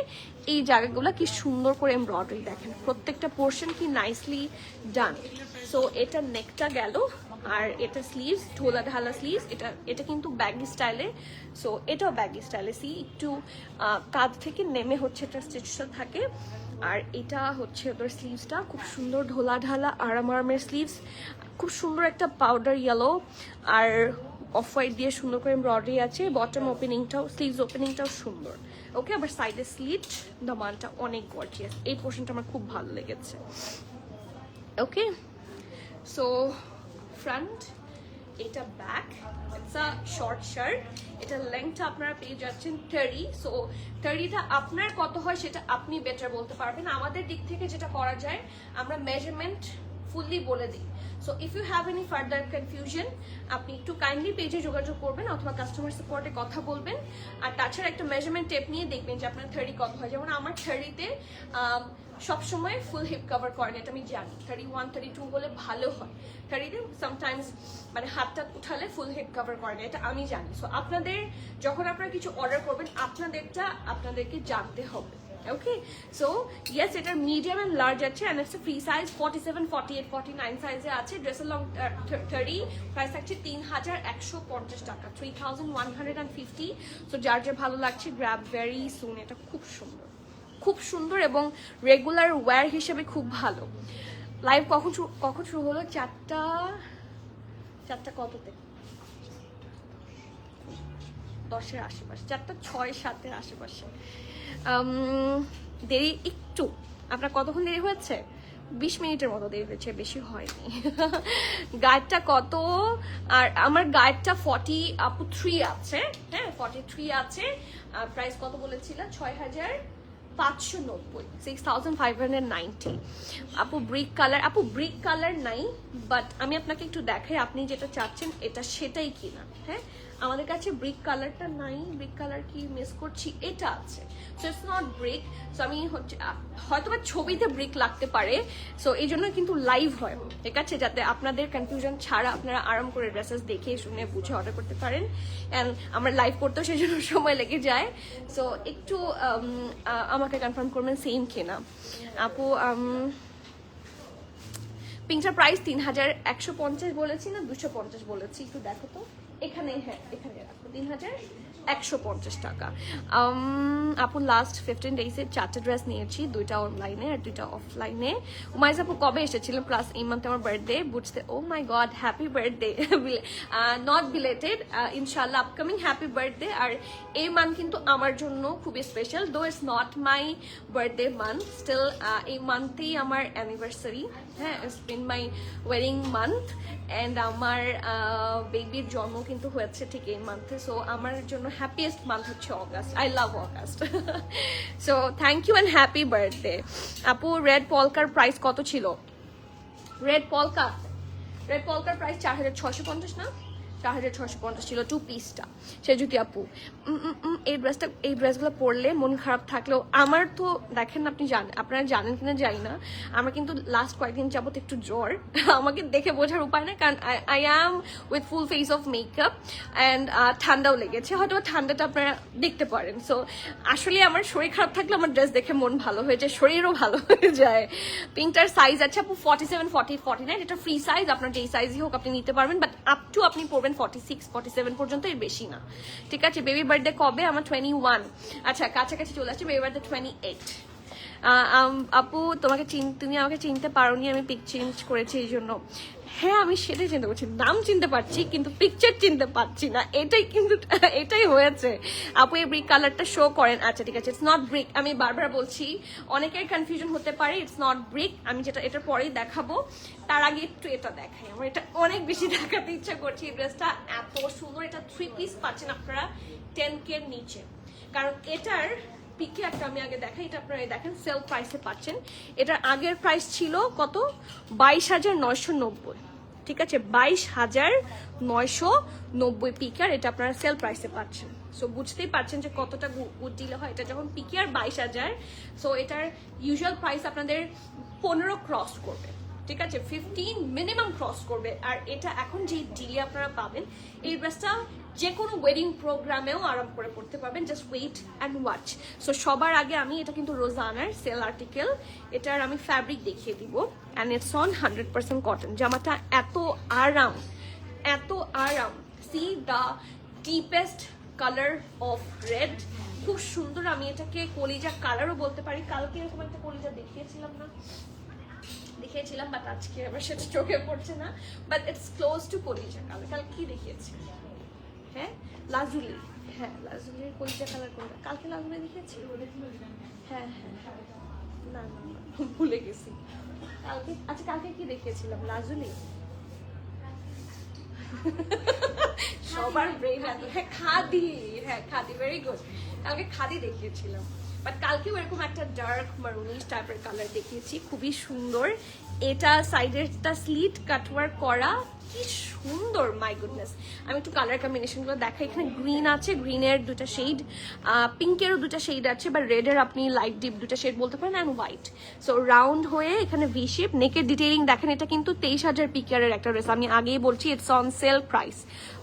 এই জায়গাগুলো কি সুন্দর করে এমব্রয়ডারি, দেখেন প্রত্যেকটা পোর্শন কি নাইসলি ডান। সো এটা নেকটা গেল, আর এটা স্লিভস, ঢোলা ঢালা স্লিভস, এটা কিন্তু ব্যাগি স্টাইলে। সো এটাও ব্যাগি স্টাইলে, সি একটু কাঁধ থেকে নেমে হচ্ছে এটা স্টিচটা থাকে, আর এটা হচ্ছে ওদের স্লিভসটা খুব সুন্দর ঢোলা ঢালা আরামের স্লিভস, খুব সুন্দর একটা পাউডার ইয়েলো আর অফ হোয়াইট দিয়ে সুন্দর করে এমব্রয়ডারি আছে। বটম ওপেনিংটাও, স্লিভস ওপেনিংটাও সুন্দর। ওকে, আবার সাইডে স্লিট, দামানটা অনেক গর্জিয়াস, এই পোর্শনটা আমার খুব ভালো লেগেছে। ওকে, সো ফ্রন্ট, এটা back, it's a short shirt, এটা লেংথটা আপনারা পেয়ে যাচ্ছেন 30। সো 30টা আপনার কত হয় সেটা আপনি বেটার বলতে পারবেন। আমাদের দিক থেকে যেটা করা যায়, আমরা মেজারমেন্ট ফুললি বলে দিই। So if you have any further confusion, আপনি একটু কাইন্ডলি পেজে যোগাযোগ করবেন অথবা কাস্টমার সাপোর্টে কথা বলবেন, আর তাছাড়া একটা মেজারমেন্ট টেপ নিয়ে দেখবেন যে আপনার 30 কত হয়। যেমন আমার 30তে সবসময় ফুল হিপ কভার করেন, এটা আমি জানি। 31, 32 হলে ভালো হয়, 30তে সামটাইমস মানে হাতটা উঠালে ফুল হিপ কভার করেন, এটা আমি জানি। সো আপনাদের যখন আপনারা কিছু অর্ডার করবেন, আপনাদেরটা আপনাদেরকে জানতে হবে। ওকে, সো ইয়েস, এটা মিডিয়াম এন্ড লার্জ আছে, এন্ড ইটস ফ্রি সাইজ 47, 48, 49 সাইজে আছে। ড্রেসের লং 30, প্রাইস থাকছে 3,150 টাকা, 3,150। সো যার যে ভালো লাগছে গ্র্যাব ভেরি সুন, এটা খুব সুন্দর, খুব সুন্দর এবং রেগুলার ওয়্যার হিসেবে খুব ভালো। লাইভ কখন শুরু হলো? 4টা কততে? 10-এর আশেপাশে, 4:06-7-এর আশেপাশে। দেরি একটু, আপনার কতক্ষণ দেরি হয়েছে? 20 মিনিটের মতো দেরি হয়েছে, বেশি হয়নি। গাইডটা কত? আর আমার গাইডটা 43 আছে, হ্যাঁ 43 আছে। প্রাইস কত বলেছিল? 6,590, 6,590। আপু ব্রিক কালার, আপু ব্রিক কালার নাই, বাট আমি আপনাকে একটু দেখাই, আপনি যেটা চাচ্ছেন এটা সেটাই কিনা। হ্যাঁ, আমাদের কাছে ব্রিক কালারটা নাই, ব্রিক কালার কি মিস করছি, এটা আছে। So it's not brick. So আমি হচ্ছে হয়তো বা ছবিতে ব্রিক লাগতে পারে, সো এই জন্য কিন্তু লাইভ হয়, ঠিক আছে, যাতে আপনাদের কনফিউশন ছাড়া আপনারা আরাম করে ড্রেসেস দেখে শুনে বুঝে অর্ডার করতে পারেন। অ্যান্ড আমার লাইভ করতেও সেই জন্য সময় লেগে যায়। সো একটু আমাকে কনফার্ম করবেন সেম কিনা। আপু পিঙ্কটার প্রাইস 3,150 বলেছি না 250 বলেছি? একটু দেখো তো এখানে, হ্যাঁ এখানে রাখো, 3,000 150 টাকা। আপু লাস্ট 15 ডেজে 4টা ড্রেস নিয়েছি, 2টা অনলাইনে আর 2টা অফলাইনে। উমাইজ আপু কবে এসেছিলেন? প্লাস এই মান্থে আমার বার্থডে, বুঝতে oh my god happy birthday, not belated, ইনশাল্লাহ আপকামিং হ্যাপি বার্থডে। আর এই মান্থ কিন্তু আমার জন্য খুবই special, though it's not my birthday month, still এই মান্থেই আমার অ্যানিভার্সারি, হ্যাঁ it's been my wedding month and আমার বেবির জন্ম কিন্তু হয়েছে ঠিক এই মান্থে। সো আমার জন্য হ্যাপিয়েস্ট মান্থ হচ্ছে August, I love August. So thank you and happy birthday. আপু রেড পলকার প্রাইস কত ছিল? রেড পলকার প্রাইস 4650 না, 4650 ছিল 2 পিসটা। সে যদি আপু এই ড্রেসগুলো পরলে মন খারাপ থাকলেও আমার তো দেখেন, আপনারা জানেন কিনা জানি না, আমার কিন্তু লাস্ট কয়েকদিন যাবত একটু জ্বর, আমাকে দেখে বোঝার উপায় না, কারণ I am with full face of makeup and ঠান্ডাও লেগেছে, হয়তো ঠান্ডাটা আপনারা দেখতে পারেন। সো আসলে আমার শরীর খারাপ থাকলে আমার ড্রেস দেখে মন ভালো হয়ে যায়, শরীরও ভালো হয়ে যায়। পিঙ্কটার সাইজ আছে আপু 47, 40, 49, এটা ফ্রি সাইজ, আপনার যেই সাইজই হোক আপনি নিতে পারবেন, বাট আপ টু আপনি পরবেন 46, 47 পর্যন্ত, এর বেশি না, ঠিক আছে? বেবি বার্থডে কবে? আমার 21, আচ্ছা কাছাকাছি চলে আসছে, বেবি বার্থডে 28। আপু তুমি আমাকে চিনতে পারোনি, আমি পিক চেঞ্জ করেছি এই জন্য। হ্যাঁ আমি সেটাই চিনতে পারছি, নাম চিনতে পারছি কিন্তু পিকচার চিনতে পারছি না, এটাই হয়েছে। আপু এই ব্রিক কালারটা শো করেন। আচ্ছা ঠিক আছে, ইটস নট ব্রিক, আমি বারবার বলছি, অনেকের কনফিউশন হতে পারে, ইটস নট ব্রিক। আমি যেটা এটার পরেই দেখাবো, তার আগে একটু এটা দেখাই, আমার এটা অনেক বেশি দেখাতে ইচ্ছা করছে। এই ড্রেসটা এত সুন্দর, এটা 3 পিস পাচ্ছেন আপনারা 10K এর নিচে, কারণ এটার পিকে একটা আমি আগে দেখাই, এটা আপনারা দেখেন সেল প্রাইসে পাচ্ছেন। এটার আগের প্রাইস ছিল কত? 22,990, ঠিক আছে? 22,990 পিকার, এটা আপনারা সেল প্রাইসে পাচ্ছেন। সো বুঝতেই পারছেন যে কতটা গুড ডিল হয় এটা যখন পিকে আর 22,000। সো এটার ইউজুয়াল প্রাইস আপনাদের 15 ক্রস করবে, ঠিক আছে? 15 মিনিমাম ক্রস করবে। আর এটা এখন যে ডিলে আপনারা পাবেন, এই ড্রেসটা যে কোনো ওয়েডিং প্রোগ্রামেও আরাম করে পড়তে পারবেন, just wait and watch. So সবার আগে আমি এটা কিন্তু রোজানার সেল আর্টিকেল, এটার আমি ফ্যাব্রিক দেখিয়ে দিব, অ্যান্ড ইটস অন 100% কটন। জামাটা এত আরাম, C the deepest colour of red, খুব সুন্দর। আমি এটাকে কলিজা কালারও বলতে পারি, কালকে এরকম একটা কলিজা দেখিয়েছিলাম, বাট আজকে আবার সেটা চোখে পড়ছে না, বাট ইটস ক্লোজ টু কলিজা কালার। কাল কি দেখিয়েছি? হ্যাঁ লাজুলি, হ্যাঁ লাজুলির কলিজা কালার কোনটা? কালকে লাজুলি দেখিয়েছি, হ্যাঁ না ভুলে গেছি কালকে। আচ্ছা কালকে কি দেখিয়েছিলাম? লাজুলি, সবার ব্রেইন এত। হ্যাঁ খাদি, ভেরি গুড, কালকে খাদি দেখিয়েছিলাম। বাট কালকেও এরকম একটা ডার্ক মারুনিশ টাইপের কালার দেখিয়েছি, খুবই সুন্দর। এটা সাইডেরটা স্লিট কাটওয়ার্ক করা, কি সুন্দর, মাই গুডনেস। আমি একটু কালার কম্বিনেশনগুলো দেখাই। এখানে গ্রিন আছে, গ্রিনের 2টা শেড, পিঙ্কেরও 2টা শেড আছে, বা রেডের আপনি লাইট ডিপ 2টা শেড বলতে পারেন, অ্যান্ড হোয়াইট। সো রাউন্ড হয়ে এখানে ভি শেপ, নেকের ডিটেইলিং দেখেন। এটা কিন্তু 23,000 পিকারের একটা ড্রেস, আমি আগেই বলছি ইটস অন সেল প্রাইস,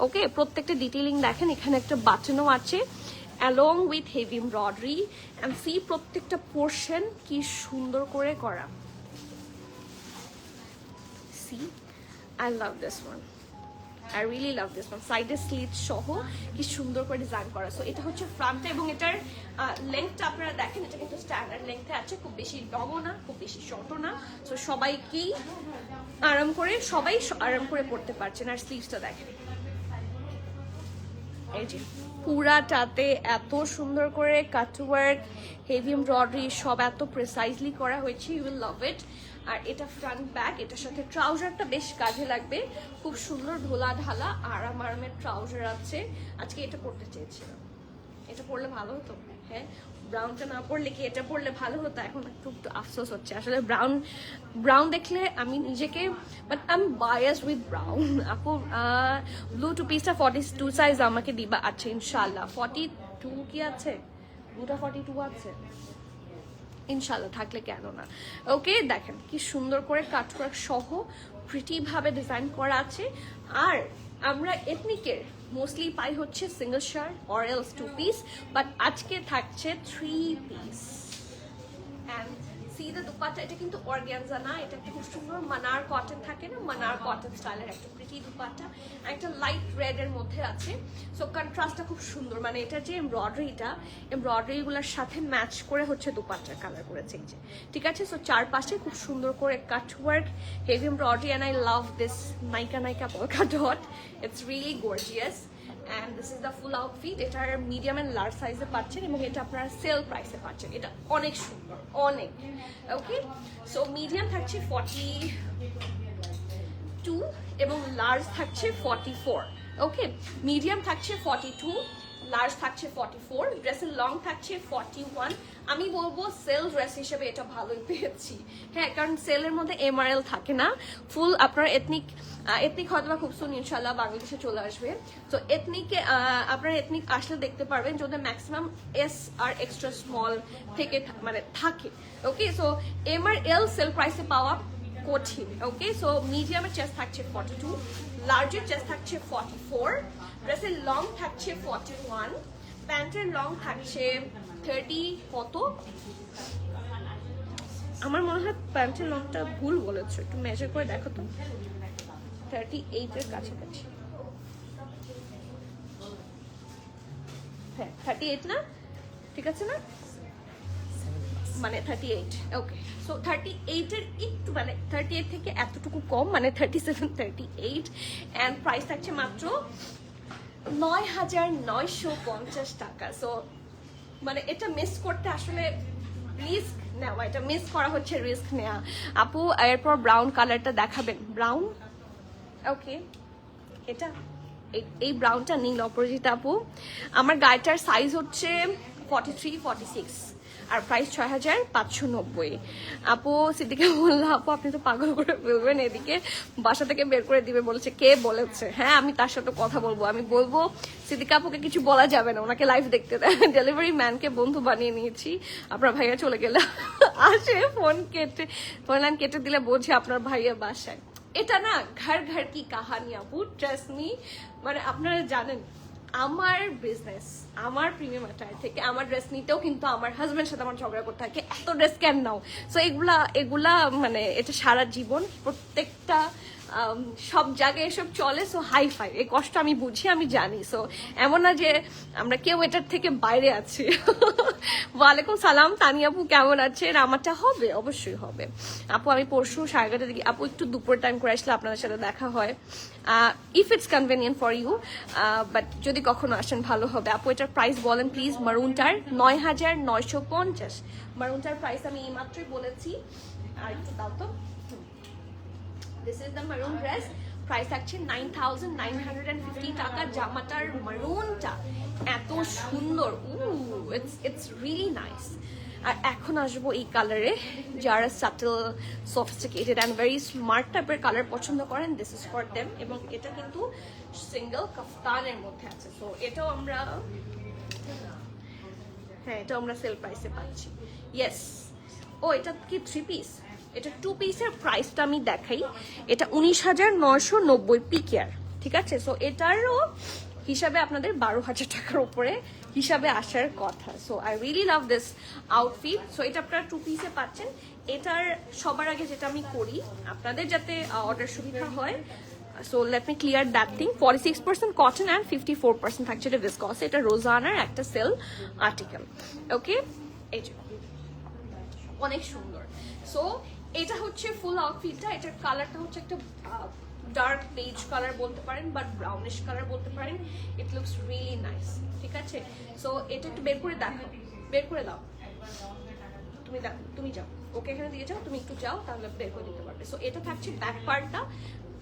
ওকে? প্রত্যেকটা ডিটেইলিং দেখেন, এখানে একটা বাটনও আছে along with heavy embroidery, and see প্রত্যেকটা পোর্শন কি সুন্দর করে করা। See, I love this one, I really love this one. সাইডে স্লিট সহ কি সুন্দর করে ডিজাইন করা। সো এটা হচ্ছে ফ্রন্টটা, এবং এটার লেন্থটা আপনারা দেখেন, এটা কিন্তু স্ট্যান্ডার্ড লেন্থে আছে, খুব বেশি লংও না, খুব বেশি শর্টও না। সো সবাই আরাম করে পড়তে পারছেন। আর স্লিভসটা দেখেন, এই যে পুরাটাতে এত সুন্দর করে কাটওয়ার্ক, হেভি এমব্রয়ডারি, সব এত প্রিসাইজলি করা হয়েছে, ইউ উইল লাভ ইট। আর এটা ফ্রন্ট ব্যাক, এটার সাথে ট্রাউজারটা বেশ কাজে লাগবে, খুব সুন্দর ঢোলা ঢালা আরামের ট্রাউজার আছে। আজকে এটা পরতে চেয়েছিলাম, এটা পরলে ভালো হতো, হ্যাঁ ব্রাউনটা না পরলে কি এটা পরলে ভালো হতো। এখন একটু আফসোস হচ্ছে আসলে, ব্রাউন দেখলে আমি নিজেকে, but I am biased with brown. আপু ব্লু 2 পিসটা 42 সাইজ আমাকে দিবা? আচ্ছা ইনশাল্লাহ। 42 কি আছে? ব্লুটা 42 আছে ইনশাল্লাহ, থাকলে কেন না। ওকে দেখেন কি সুন্দর করে কাটওয়ার্ক সহ প্রিটি ভাবে ডিজাইন করা আছে। আর আমরা এথনিকের মোস্টলি পাই হচ্ছে single shirt or else 2 piece, but আজকে থাকছে 3 piece. And C the dupatta, এটা কিন্তু অর্গানজা না, এটা একটা খুব সুন্দর মানার কটন থাকে না, মানার কটন স্টাইলের একটা প্রিটি দুপাট্টা, একটা লাইট রেড এর মধ্যে আছে। সো কন্ট্রাস্টটা খুব সুন্দর, মানে এটা যে এমব্রয়ডারিগুলোর সাথে ম্যাচ করে হচ্ছে দুপাট্টার কালার করেছে এই যে, ঠিক আছে। সো চারপাশে খুব সুন্দর করে cut work, heavy embroidery, and I love this Nykaa polka dot, it's really gorgeous. And this is the full outfit. এটার মিডিয়াম এন্ড লার্জ সাইজে পাচ্ছেন এবং এটা আপনারা সেল প্রাইসে পাচ্ছেন। এটা অনেক সুন্দর, অনেক ওকে। সো মিডিয়াম থাকছে 42 এবং লার্জ থাকছে 44। ওকে, মিডিয়াম থাকছে 42, লার্জ থাকছে 44, ড্রেসের লং থাকছে 41। আমি বলবো সেল ড্রেস হিসেবে এটা ভালোই পেয়েছি, হ্যাঁ, কারণ সেলের মধ্যে এমআরএল থাকে না। ফুল আপনার এথনিক হয়তো বা খুব সুন ইনশাল্লাহ বাংলাদেশে চলে আসবে। তো এথনিকে আপনার এথনিক আসলে দেখতে পারবেন যদি ম্যাক্সিমাম এস আর এক্সট্রা স্মল থেকে মানে থাকে। ওকে, সো এমআরএল সেল প্রাইসে পাওয়া কঠিন। ওকে, সো মিডিয়ামের চেস্ট থাকছে 42, লার্জের চেস্ট থাকছে 44, ড্রেসের লং থাকছে 41, প্যান্টের লং থাকছে 30 কত, আমার মনে হয় প্যান্টের লংটা ভুল বলেছো, একটু মেজার করে দেখো তো, 38 এর কাছাকাছি, হ্যাঁ 38 না, ঠিক আছে না, মানে 38। ওকে, সো 38 এর একটু মানে 38 থেকে এতটুকু কম, মানে 37, 38, এন্ড প্রাইস থাকছে মাত্র 9,950 টাকা। সো মানে এটা মিস করতে আসলে রিস্ক নেওয়া, এটা মিস করা হচ্ছে রিস্ক নেওয়া। আপু এরপর ব্রাউন কালারটা দেখাবেন, ব্রাউন, ওকে, এটা এই ব্রাউনটা নীল অপরাজিতা আপু। আমার গায়েটার সাইজ হচ্ছে 43, 46 আর প্রাইস 6,590। আপু সিদ্দিকা বললো আপু আপনি তো পাগল করে ফেলবেন, এদিকে বাসা থেকে বের করে দিবে বলেছে, কে বলেছে? হ্যাঁ আমি তার সাথে কথা বলবো, আমি বলবো সিদ্দিকা আপুকে কিছু বলা যাবে না, ওনাকে লাইভ দেখতে দেয়। ডেলিভারি ম্যানকে বন্ধু বানিয়ে নিয়েছি, আপনার ভাইয়া চলে গেলে আসে ফোন লাইন কেটে দিলে বোঝে আপনার ভাইয়া বাসায়। এটা না ঘর ঘর কি কাহানি আপু, ট্রাস্ট মি, মানে আপনারা জানেন আমার বিজনেস, আমার প্রিমিয়াম অ্যাটায়ার থেকে আমার ড্রেস নিতেও কিন্তু আমার হাজবেন্ডের সাথে আমার ঝগড়া করতে থাকে, এত ড্রেস কেন নাও। সো এগুলা মানে এটা সারা জীবন প্রত্যেকটা সব জায়গায় এসব চলে। সো হাই ফাই, এই কষ্ট আমি বুঝি, আমি জানি। সো এমন না যে আমরা কেউ এটার থেকে বাইরে আছি। ওয়ালাইকুম সালাম তানিয়া আপু, কেমন আছেন? আমারটা হবে, অবশ্যই হবে আপু। আমি পরশু 11:30 দিকে আপু একটু দুপুর টাইম করে আসলে আপনাদের সাথে দেখা হয়, if it's convenient for you, but যদি কখনো আসেন ভালো হবে। আপু এটার প্রাইস বলেন প্লিজ। মারুনটার 9,950, মারুনটার প্রাইস আমি এই মাত্রই বলেছি, আর একটু দাও তো। দিস ইজ দ্য মারুন ড্রেস, প্রাইস থাকছে 9,950 টাকা। জামাটার মারুনটা এত সুন্দর, ইটস রিয়েলি নাইস। আর এখন আসবো এই কালারে, যারা subtle sophisticated and very smart টাইপের কালার পছন্দ করেন, দিস ইজ ফর দেম। এবং এটা কিন্তু সিঙ্গেল কাফতানের মধ্যে আছে। সো এটাও আমরা, হ্যাঁ এটাও আমরা সেল প্রাইসে পাচ্ছি। ইয়েস, ও এটা কি 3 পিস? এটা 2 পিসের প্রাইসটা আমি দেখাই, এটা 19,990 পিকেয়ার, ঠিক আছে। সো এটারও হিসাবে আপনাদের 12,000 টাকার উপরে হিসাবে আসার কথা। So I really love this outfit. So এটা আপনারা 2 পিসে পাচ্ছেন। এটার সবার আগে যেটা আমি করি আপনাদের যাতে অর্ডার সুবিধা হয়, so let me clear that thing. 46% cotton and 54% থাকছে এটা ভিসকস। এটা রোজানার একটা সেল আর্টিকেল, ওকে। এই যে অনেক সুন্দর। সো এটা হচ্ছে ফুল আউটফিটটা। এটার কালারটা হচ্ছে একটা ডার্ক বেজ কালার বলতে পারেন, বাট ব্রাউনিশ কালার বলতে পারেন। ইট লুকস রিয়েলি নাইস, ঠিক আছে। সো এটা একটু বের করে দেখো, বের করে দাও, তুমি যাও, ওকে এখানে দিয়ে যাও, তুমি একটু যাও, তাহলে বের করে দিতে পারবে। সো এটা থাকছে ব্যাক পার্টটা,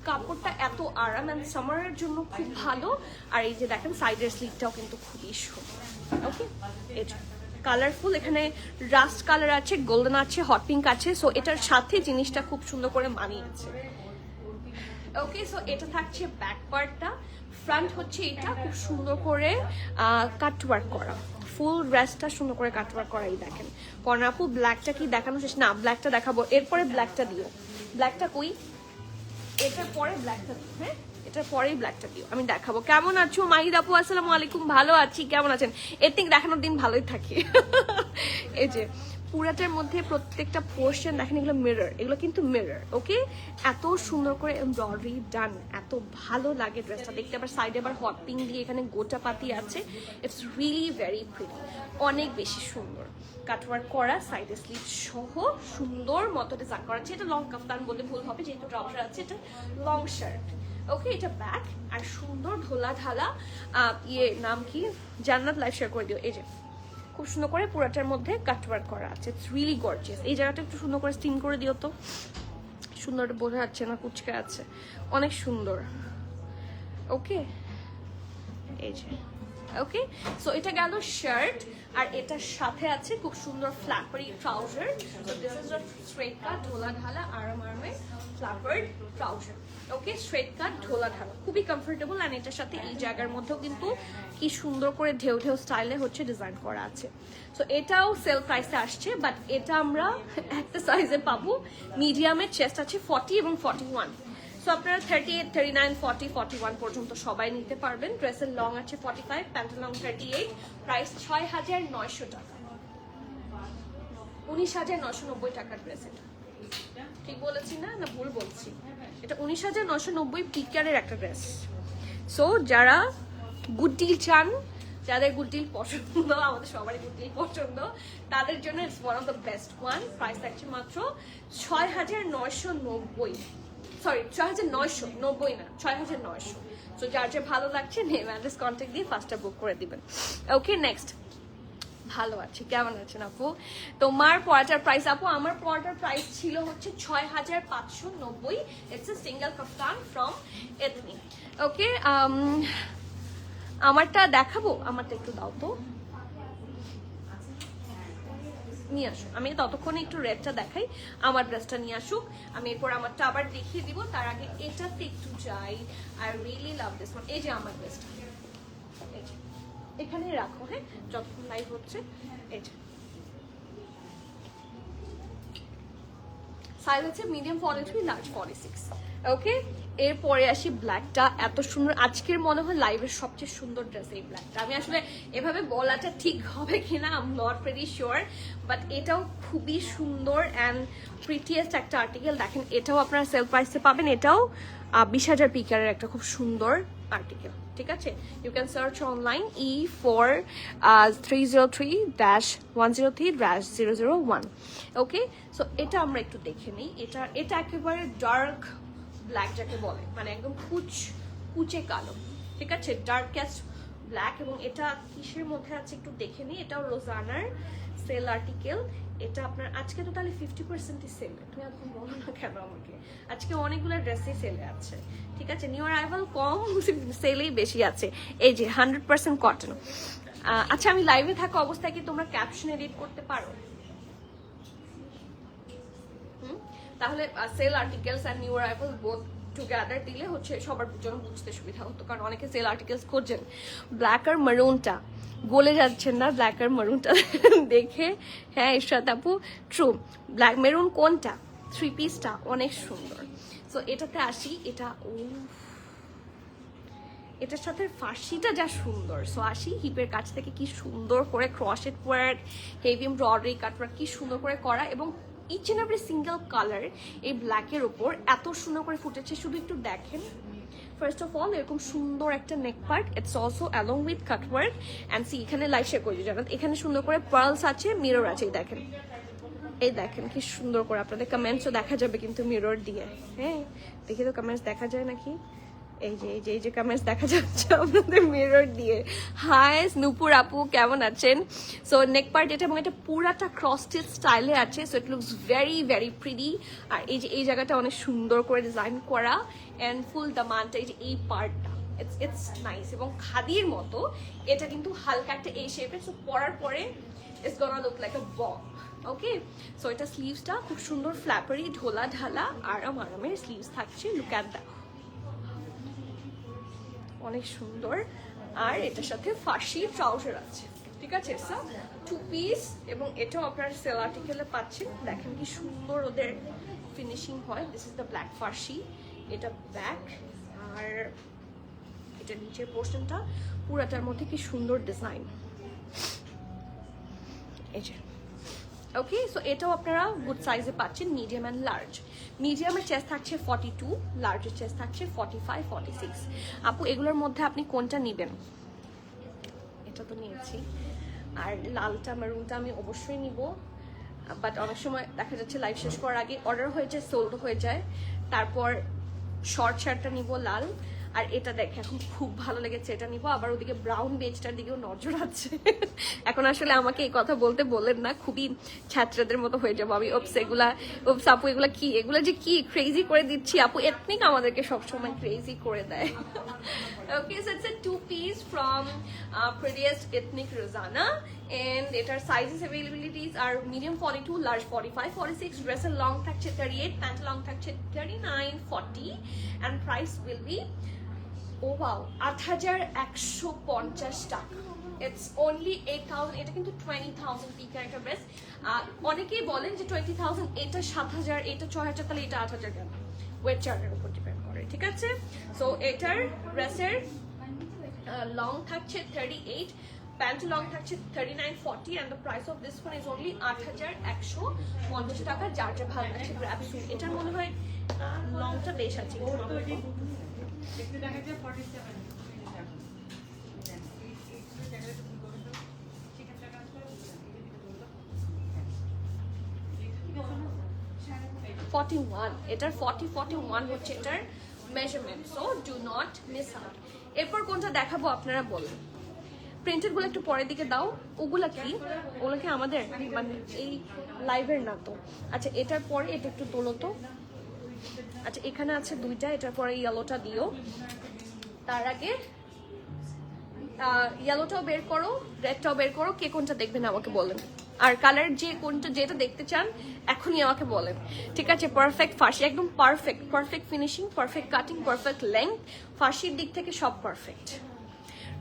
কাপড়টা এত আরাম অ্যান্ড সামারের জন্য খুব ভালো। আর এই যে দেখেন সাইডের স্লিভটাও কিন্তু খুবই সুন্দর, ওকে। এই যে কালারফুল, এখানে রাস্ট কালার আছে, গোল্ডেন আছে, হট পিঙ্ক আছে। সো এটার সাথে জিনিসটা খুব সুন্দর করে মানিয়েছে, ওকে। সো এটা থাকছে ব্যাক পার্টটা। ফ্রন্ট হচ্ছে এটা খুব সুন্দর করে কাটওয়ার্ক করা, ফুল ড্রেসটা সুন্দর করে কাটওয়ার্ক করাই দেখেন। কর্নার আপু ব্ল্যাকটা কি দেখানো শেষ? না, ব্ল্যাকটা দেখাবো, এরপরে ব্ল্যাকটা দিও। ব্ল্যাকটা কই? এটার পরে ব্ল্যাকটা দিও, হ্যাঁ এটার পরেই ব্ল্যাকটা দিও, আমি দেখাবো। কেমন আছো মাহিদ আপু? আসসালামু আলাইকুম, ভালো আছি, কেমন আছেন? এর থেকে দেখানোর দিন ভালোই থাকি। এই যে পুরাটার মধ্যে প্রত্যেকটা পোর্শন দেখেন, এগুলো মিরর, এগুলো কিন্তু মিরর। ওকে, এত সুন্দর করে এমব্রয়ডারি ডান, এত ভালো লাগে ড্রেসটা দেখতে। আবার সাইডে আবার হট পিঙ্ক দিয়ে এখানে গোটা পাতি আছে। ইটস রিয়েলি ভেরি প্রিটি, অনেক বেশি সুন্দর। কাটওয়ার্ক করা, সাইডে স্লিভ সহ সুন্দর মতো ডিজাইন করা আছে। এটা লং কাফতান বলে ভুল হবে যেহেতু ট্রাউজার আছে, এটা লং শার্ট। ওকে, এটা ব্যাক আর সুন্দর ঢোলা ঢালা নাম কি, জান্নাত লাইভ শেয়ার করে দিও। এই যে খুব সুন্দর করে পুরাটার মধ্যে কাটওয়ার্ক করা আছে, ইটস রিয়েলি গর্জিয়াস। এই জায়গাটা একটু সুন্দর করে স্টিম করে দিও তো, সুন্দর বোঝা যাচ্ছে না, কুচকে আছে, অনেক সুন্দর। ওকে, এই যে ওকে, সো এটা গেল শার্ট। আর এটার সাথে আছে খুব সুন্দর ফ্ল্যাপারি trouser. So this is a straight cut ঢোলা ঢালা আরাম আরামে ফ্ল্যাপার্ড ট্রাউজার। ওকে, স্ট্রেট কাট ঢোলা ঢালা, খুবই কমফোর্টেবল। আর এটার সাথে এই জায়গার মধ্যেও কিন্তু কি সুন্দর করে ঢেউ ঢেউ স্টাইলে হচ্ছে ডিজাইন করা আছে। সো এটাও সেল প্রাইসে আসছে, বাট এটা আমরা একটা সাইজে পাবো। মিডিয়ামের চেস্ট আছে 40 এবং 41। সো আপনারা 38, 39, 40, 41 পর্যন্ত সবাই নিতে পারবেন। ড্রেসের লং আছে 45, প্যান্টের লং 38। প্রাইস 6,900 টাকা, 19,990 টাকার ড্রেস। এটা ঠিক বলেছি না, না ভুল বলছি? এটা 19,990 পিকারের একটা ড্রেস। সো যারা গুড ডিল চান, যাদের গুড ডিল পছন্দ, আমাদের সবারই গুড ডিল পছন্দ, তাদের জন্য it's one of the best one. Price থাকছে মাত্র 6,990, সরি 6,990 না, 6,900। সো যার যে ভালো লাগছে নেম অ্যাড্রেস কন্ট্যাক্ট দিয়ে ফার্স্টটা বুক করে দিবেন। ওকে, নেক্সট। ভালো আছে, কেমন আছেন আপু? তোমার পড়াটার প্রাইস আপু, আমার পড়াটার প্রাইস ছিল হচ্ছে 6,590। It's a single kaftan from এথনি। ওকে, আমারটা দেখাবো, আমারটা একটু দাও তো, নিয়ে আসো। আমি ততক্ষণে একটু রেডটা দেখাই, আমার ড্রেসটা নিয়ে আসুক, আমি এরপর আমারটা আবার দেখিয়ে দিব। তার আগে এটাতে একটু যাই। I really love this one. এই যে আমার ড্রেসটা, এখানে রাখো, হ্যাঁ, যতক্ষণ লাইভ হচ্ছে। এই যে সাইজ আছে মিডিয়াম 43, লার্জ 46। ওকে, এরপরে আসি ব্ল্যাকটা। এত সুন্দর, আজকের মনে হয় লাইভের সবচেয়ে সুন্দর ড্রেস এই ব্ল্যাকটা। আমি আসলে এভাবে বলাটা ঠিক হবে কিনা I am not very sure, but এটাও খুবই সুন্দর অ্যান্ড প্রিটিয়েস্ট একটা আর্টিকেল। দেখেন, এটাও আপনারা সেল প্রাইসে পাবেন। এটাও 20,000 পিকারের একটা খুব সুন্দর আর্টিকেল। ঠিক আছে, you can search online E4303-103-001। Okay, so এটা আমরা একটু দেখে নিই। এটা একেবারে ডার্ক ব্ল্যাক যাকে বলে, মানে একদম কুচে কালো। ঠিক আছে, ডার্কেস্ট ব্ল্যাক। এবং এটা কিসের মধ্যে আছে একটু দেখে নিই। এটাও রোজানার সেল আর্টিকেল। এটা আপনার আজকে তো তাহলে 50%ই সেলে। তুমি এখন বলো না কেন আমাকে, আজকে অনেকগুলো ড্রেসই সেলে আছে। ঠিক আছে, নিউ অ্যারাইভাল কম, সেলেই বেশি আছে। এই যে 100% কটন। আচ্ছা, আমি লাইভে থাকা অবস্থায় কি তোমরা ক্যাপশন এডিট করতে পারো? তাহলে sale articles and new arrival both together দিলে হচ্ছে সবার জন্য বুঝতে সুবিধা হতো, কারণ অনেকে সেল আর্টিকেলস খোঁজেন। ব্ল্যাক আর মারুনটা গলে যাচ্ছেন না, ব্ল্যাক আর মারুনটা দেখে। হ্যাঁ ইশরাত আপু, ট্রু। ব্ল্যাক মেরুন কোনটা? 3 পিসটা অনেক সুন্দর। সো এটাতে আসি। এটার সাথে ফার্সিটা যা সুন্দর। সো আসি হিপের কাছ থেকে, কি সুন্দর করে crochet work, heavy embroidery cutwork কি সুন্দর করে করা, এবং each and every single colour এই ব্ল্যাকের ওপর এত সুন্দর করে ফুটেছে। শুধু একটু দেখেন। ফার্স্ট অফ অল এরকম সুন্দর একটা neck part, it's also along with cutwork and see এখানে লাইট শেয়ার করে জানান। এখানে সুন্দর করে পার্লস আছে, মিরর আছে। এই দেখেন কি সুন্দর করে। আপনাদের কমেন্টসও দেখা যাবে কিন্তু মিরর দিয়ে। হ্যাঁ, দেখি তো কমেন্টস দেখা যায় নাকি। এই যে কমেন্টস দেখা যাচ্ছে আপনাদের মিরর দিয়ে। হাই নূপুর আপু, কেমন আছেন? সো নেক পার্ট এটা, এবং এটা পুরাটা ক্রস স্টিচ স্টাইলে আছে। So it looks very very pretty. আর এই যে এই জায়গাটা অনেক সুন্দর করে ডিজাইন করা অ্যান্ড ফুল দামানটা, এই যে এই পার্টটা ইটস নাইস এবং খাদির মতো। এটা কিন্তু হালকা একটা এই শেপের। সো পরার পরে it's gonna look like a bomb. Okay, so এটা স্লিভসটা খুব সুন্দর ফ্ল্যাপারি ঢোলা ঢালা আরামের স্লিভস থাকছে। লুক অ্যাট দ্যাট, অনেক সুন্দর। আর এটার সাথে ফার্সি ট্রাউজার আছে। ঠিক আছে, সো 2 পিস, এবং এটাও আপনার সেল আর্টিকেলে পাচ্ছেন। দেখেন কি সুন্দর ওদের ফিনিশিং হয়। দিস ইজ দ্য ব্ল্যাক ফার্সি। এটা ব্যাক, আর এটা নিচের পোর্শনটা পুরাটার মধ্যে কি সুন্দর ডিজাইন। এই যে ওকে, সো এটাও আপনারা গুড সাইজে পাচ্ছেন, মিডিয়াম অ্যান্ড লার্জ। মিডিয়ামের চেস্ট থাকছে 42, লার্জের চেস্ট থাকছে 45, 46। আপু এগুলোর মধ্যে আপনি কোনটা নেবেন? এটা তো নিয়েছি, আর লালটা মেরুনটা আমি অবশ্যই নিব, বাট অনেক সময় দেখা যাচ্ছে লাইভ শেষ করার আগে অর্ডার হয়ে যায়, সোল্ড হয়ে যায়। তারপর শর্ট শার্টটা নিব লাল, আর এটা দেখে এখন খুব ভালো লেগেছে, এটা নিব। আবার ওদিকে ব্রাউন বেজটার দিকেও নজর আছে। এখন আসলে আমাকে এই কথা বলতে বলেন না, খুবই ছাত্রদের মতো হয়ে যাবো আমি। ওপস এগুলা, ওপস আপু এগুলা কি, এগুলা যে কি ক্রেজি করে দিচ্ছি আপু। এথনিক আমাদেরকে সবসময় ক্রেজি করে দেয়। Okay, so it's a 2 piece from Prettiest Ethnic Rosanna, and এটার সাইজেস অ্যাভেলেবিলিটিস আর মিডিয়াম 42, লার্জ 45, 46, ড্রেসের লং থাকছে 38, প্যান্ট লং থাকছে 39, 40, and price will be oh wow ৮১৫০ টাকা। It's only 8,000। এটা কিন্তু 20,000 পিকার একটা ড্রেস। অনেকেই বলেন যে 20,000 এটা 7,000, এটা 6,000, তাহলে এটা 8,000 কেন? ওয়েট চার্টের উপর ডিপেন্ড করে, ঠিক আছে। সো এটার ড্রেসের লং থাকছে 38, প্যান্ট লং থাকছে 39, 40, and the price of this one is only ৮১৫০ টাকা। যার যা ভালো লাগছে গ্র্যাব সুট। এটার মনে হয় লংটা বেশ আছে। দেখতে দেখা যায় 47 41, এটার 41 হচ্ছে এটার measurement, so do not miss out. এরপর কোনটা দেখাবো আপনারা বলেন? প্রিন্টেড গুলো একটু পরের দিকে দাও। ওগুলা কি? ওগুলো কি আমাদের মানে এই লাইভের না তো? আচ্ছা, এটার পরে এটা একটু তোলো তো। আচ্ছা, এখানে আছে দুইটা, এটার পরে ইয়েলোটা দিও। তার আগে ইয়েলোটাও বের করো, রেডটাও বের করো। কে কোনটা দেখবেন আমাকে বলেন, আর কালার যে কোনটা যেটা দেখতে চান এখনই আমাকে বলেন, ঠিক আছে। পারফেক্ট ফার্সি, একদম perfect, perfect finishing, perfect cutting, perfect length, ফার্সির দিক থেকে সব পারফেক্ট।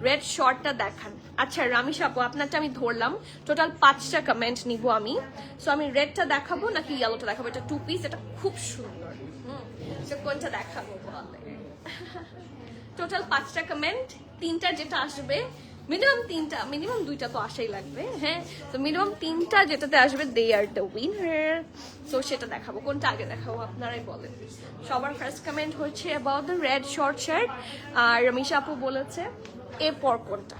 রেড শর্টটা দেখান। আচ্ছা রামিশ আপু, আপনারটা আমি ধরলাম। টোটাল 5টা কমেন্ট নিব আমি। সো আমি রেডটা দেখাবো নাকি ইয়েলোটা দেখাবো? এটা 2 পিস, এটা খুব সুন্দর। কোনটা দেখাবো বলে? টোটাল 5টা কমেন্ট, 3টা যেটা আসবে, মিনিমাম 3টা, মিনিমাম 2টা তো আসাই লাগবে। হ্যাঁ, তো মিনিমাম 3টা যেটাতে আসবে, দে আর দ্য উইনার। তো সেটা দেখাবো। কোনটা আগে দেখাবো আপনারাই বলেন। সবার ফার্স্ট কমেন্ট হচ্ছে about the red short shirt, আর রমিশা আপু বলেছে এরপর কোনটা।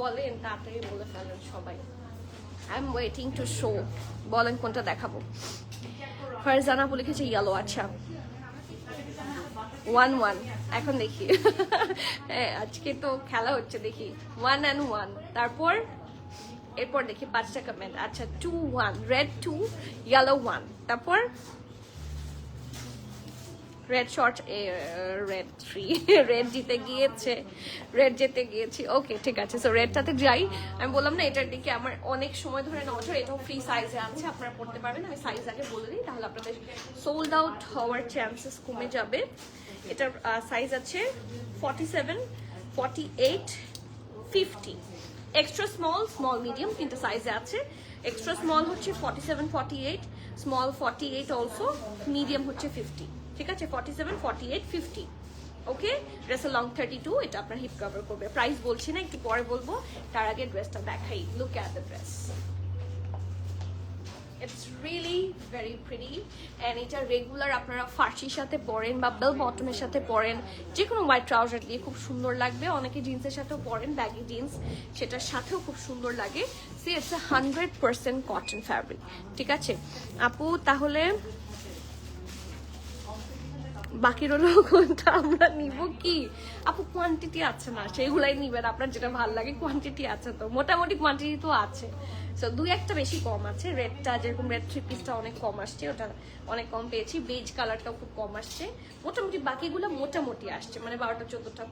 বলেন, তাড়াতাড়ি বলে ফেলেন সবাই। I am waiting to show. বলেন কোনটা দেখাবো। ফারজানা আপু লিখেছে ইয়েলো। আচ্ছা, 1-1 এখন দেখি। হ্যাঁ, আজকে তো খেলা হচ্ছে, দেখি 1 and 1। তারপর এরপর দেখি 5টা কমেন্ট। আচ্ছা, 2-1, রেড 2, ইয়েলো 1। তারপর রেড শর্ট, রেড 3, রেড জিতে গিয়েছে, রেড জিতে গিয়েছি। ওকে, ঠিক আছে। সো রেডটাতে যাই। আমি বললাম না এটার দিকে আমার অনেক সময় ধরে নজর। এটাও ফ্রি সাইজে আছে, আপনারা পড়তে পারবেন। আমি সাইজ আগে বলে দিই, তাহলে আপনাদের সোল্ড আউট হওয়ার চান্সেস কমে যাবে। এটার সাইজ আছে 47, 48, 50। এক্সট্রা স্মল, স্মল, মিডিয়াম, 3টা সাইজে আছে। এক্সট্রা স্মল হচ্ছে 47, 48, স্মল 48 অলসো, মিডিয়াম হচ্ছে 50। ঠিক আছে, 47, 48, 50। ওকে, ড্রেসের লং 32, এটা আপনার হিপ কভার করবে। প্রাইস বলছি না, একটু পরে বলবো, তার আগে ড্রেসটা দেখাই। Look at the dress, it's really very pretty. And এটা রেগুলার আপনারা ফার্সির সাথে পরেন বা বেল বটমের সাথে পরেন, যে কোনো হোয়াইট ট্রাউজার দিয়ে খুব সুন্দর লাগবে। অনেকে জিন্সের সাথেও পরেন, ব্যাগি জিন্স, সেটার সাথেও খুব সুন্দর লাগে। See it's 100% cotton fabric. ঠিক আছে আপু, তাহলে বাকি রইল কোনটা আমরা নিব? কি আপু, কোয়ান্টিটি আছে না, সেগুলাই নিবেন। আপনার যেটা ভালো লাগে, কোয়ান্টিটি আছে তো, মোটামুটি কোয়ান্টিটি তো আছে। সো 2-1টা বেশি কম আছে। রেডটা যেরকম, রেড 3 পিসটা অনেক কম আসছে, ওটা অনেক কম পেয়েছি। বেজ কালারটাও খুব কম আসছে। মোটামুটি বাকিগুলো মোটামুটি আসছে, মানে 12টা 14টা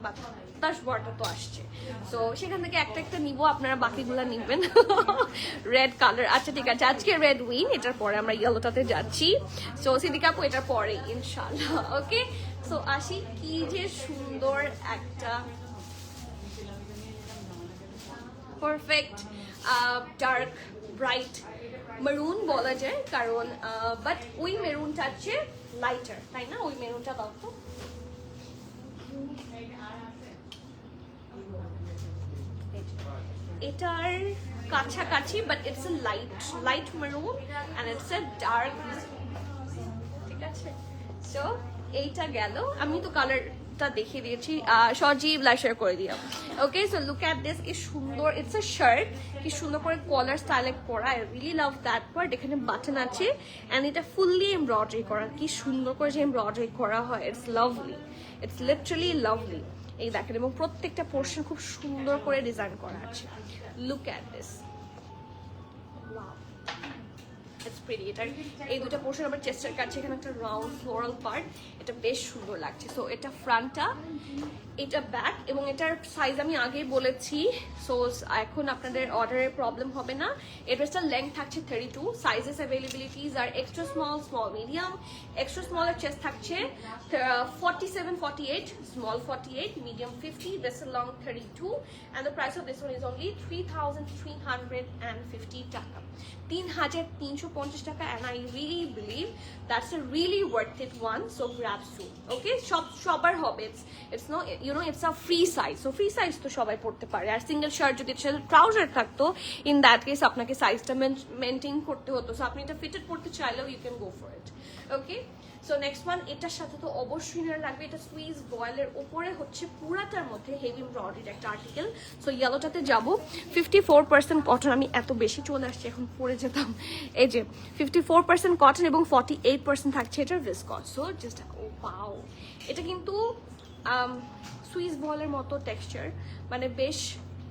10-12টা তো আসছে। সো সেখান থেকে একটা একটা নিব, আপনারা বাকিগুলো নিবেন। রেড কালার, আচ্ছা ঠিক আছে, আজকে রেড উইন। এটার পরে আমরা ইয়েলোটাতে যাচ্ছি। সো সিদ্দিকা আপু এটার পরে ইনশাল্লাহ। ওকে, সো আসি। কি যে সুন্দর একটা পারফেক্ট ডার্ক ব্রাইট মেরুন বলা যায়, কারণ বাট ওই মেরুনটা হচ্ছে লাইটার, তাই না? ওই মেরুনটা দাও তো। এটার কাছাকাছি, but it's a light maroon and it's a dark, ঠিক আছে? সো এইটা গেল, আমি তো কালারটা দেখিয়ে দিয়েছি, সজীব লাইশার করে দিলাম। ওকে, সো লুক এট দিস, কি সুন্দর, ইটস এ শার্ট, কি সুন্দর করে কলার স্টাইলে করা, I really love that part. এখানে বাটন আছে এন্ড এটা ফুললি এমব্রয়ডারি করা, কি সুন্দর করে যে এমব্রয়ডারি করা হয়, it's lovely, it's literally lovely. এই দেখেন, এবং প্রত্যেকটা পোর্শন খুব সুন্দর করে ডিজাইন করা আছে। Look at this, wow, it's pretty. এটার এই দুটো পোর্শন আবার চেস্টের কাছে, এখানে একটা রাউন্ড ফ্লোরাল পার্ট, এটা বেশ সুন্দর লাগছে। সো এটা ফ্রন্টটা, এটা ব্যাক, এবং এটার সাইজ আমি আগেই বলেছি, সো এখন আপনাদের অর্ডারের প্রবলেম হবে না। এই ড্রেসটার লেন্থ থাকছে 32, সাইজেস অ্যাভেলেবিলিটিস আর extra small, small medium. Extra স্মলের চেস্ট থাকছে 47, 48, স্মল 48, মিডিয়াম 50, ড্রেসের long 32, and the price of this one is only 3,350 টাকা, 3,350 টাকা, and I really believe that's a really worth it one, so grab soon. Okay, সবার হবে, it's no, you know, it's a free size, so free size তো সবাই পড়তে পারে। আর single shirt যদি trouser থাকতো, in that case আপনাকে সাইজটা মেনটেন করতে হতো, সো আপনি এটা ফিটেড পড়তে চাইলেও you can go for it. Okay, so next one, এটার সাথে তো অবশ্যই নেওয়া লাগবে, এটা সুইস বয়েলের উপরে হচ্ছে পুরাটার মধ্যে হেভি এমব্রয়ডারির একটা আর্টিকেল। সো ইয়েলোটাতে যাব, 54% কটন, আমি এত বেশি চলে আসছি এখন পরে যেতাম। এই যে 54% কটন এবং 48% থাকছে এটার ভিসকস। সো জাস্ট ও পাও, এটা কিন্তু সুইস বয়েলের মতো টেক্সচার, মানে বেশ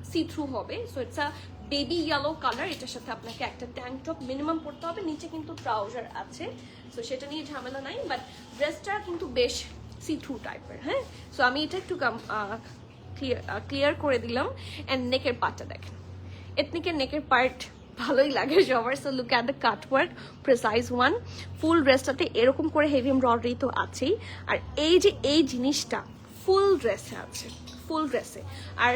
সি থ্রু হবে। So it's a baby yellow colour, এটার সাথে আপনাকে একটা ট্যাঙ্ক টপ মিনিমাম পরতে হবে, নিচে কিন্তু ট্রাউজার আছে, সো সেটা নিয়ে ঝামেলা নাই, বাট ড্রেসটা কিন্তু বেশ সি থ্রু টাইপের। হ্যাঁ, সো আমি এটা একটু ক্লিয়ার করে দিলাম। অ্যান্ড নেকের পার্টটা দেখেন, এথনিকের নেকের পার্ট ভালোই লাগে সবার। So look at the cut work, precise one. Full ড্রেসটাতে এরকম করে হেভি এমব্রয়ডারি তো আছেই, আর এই যে এই জিনিসটা ফুল ড্রেসে আছে, ফুল ড্রেসে, আর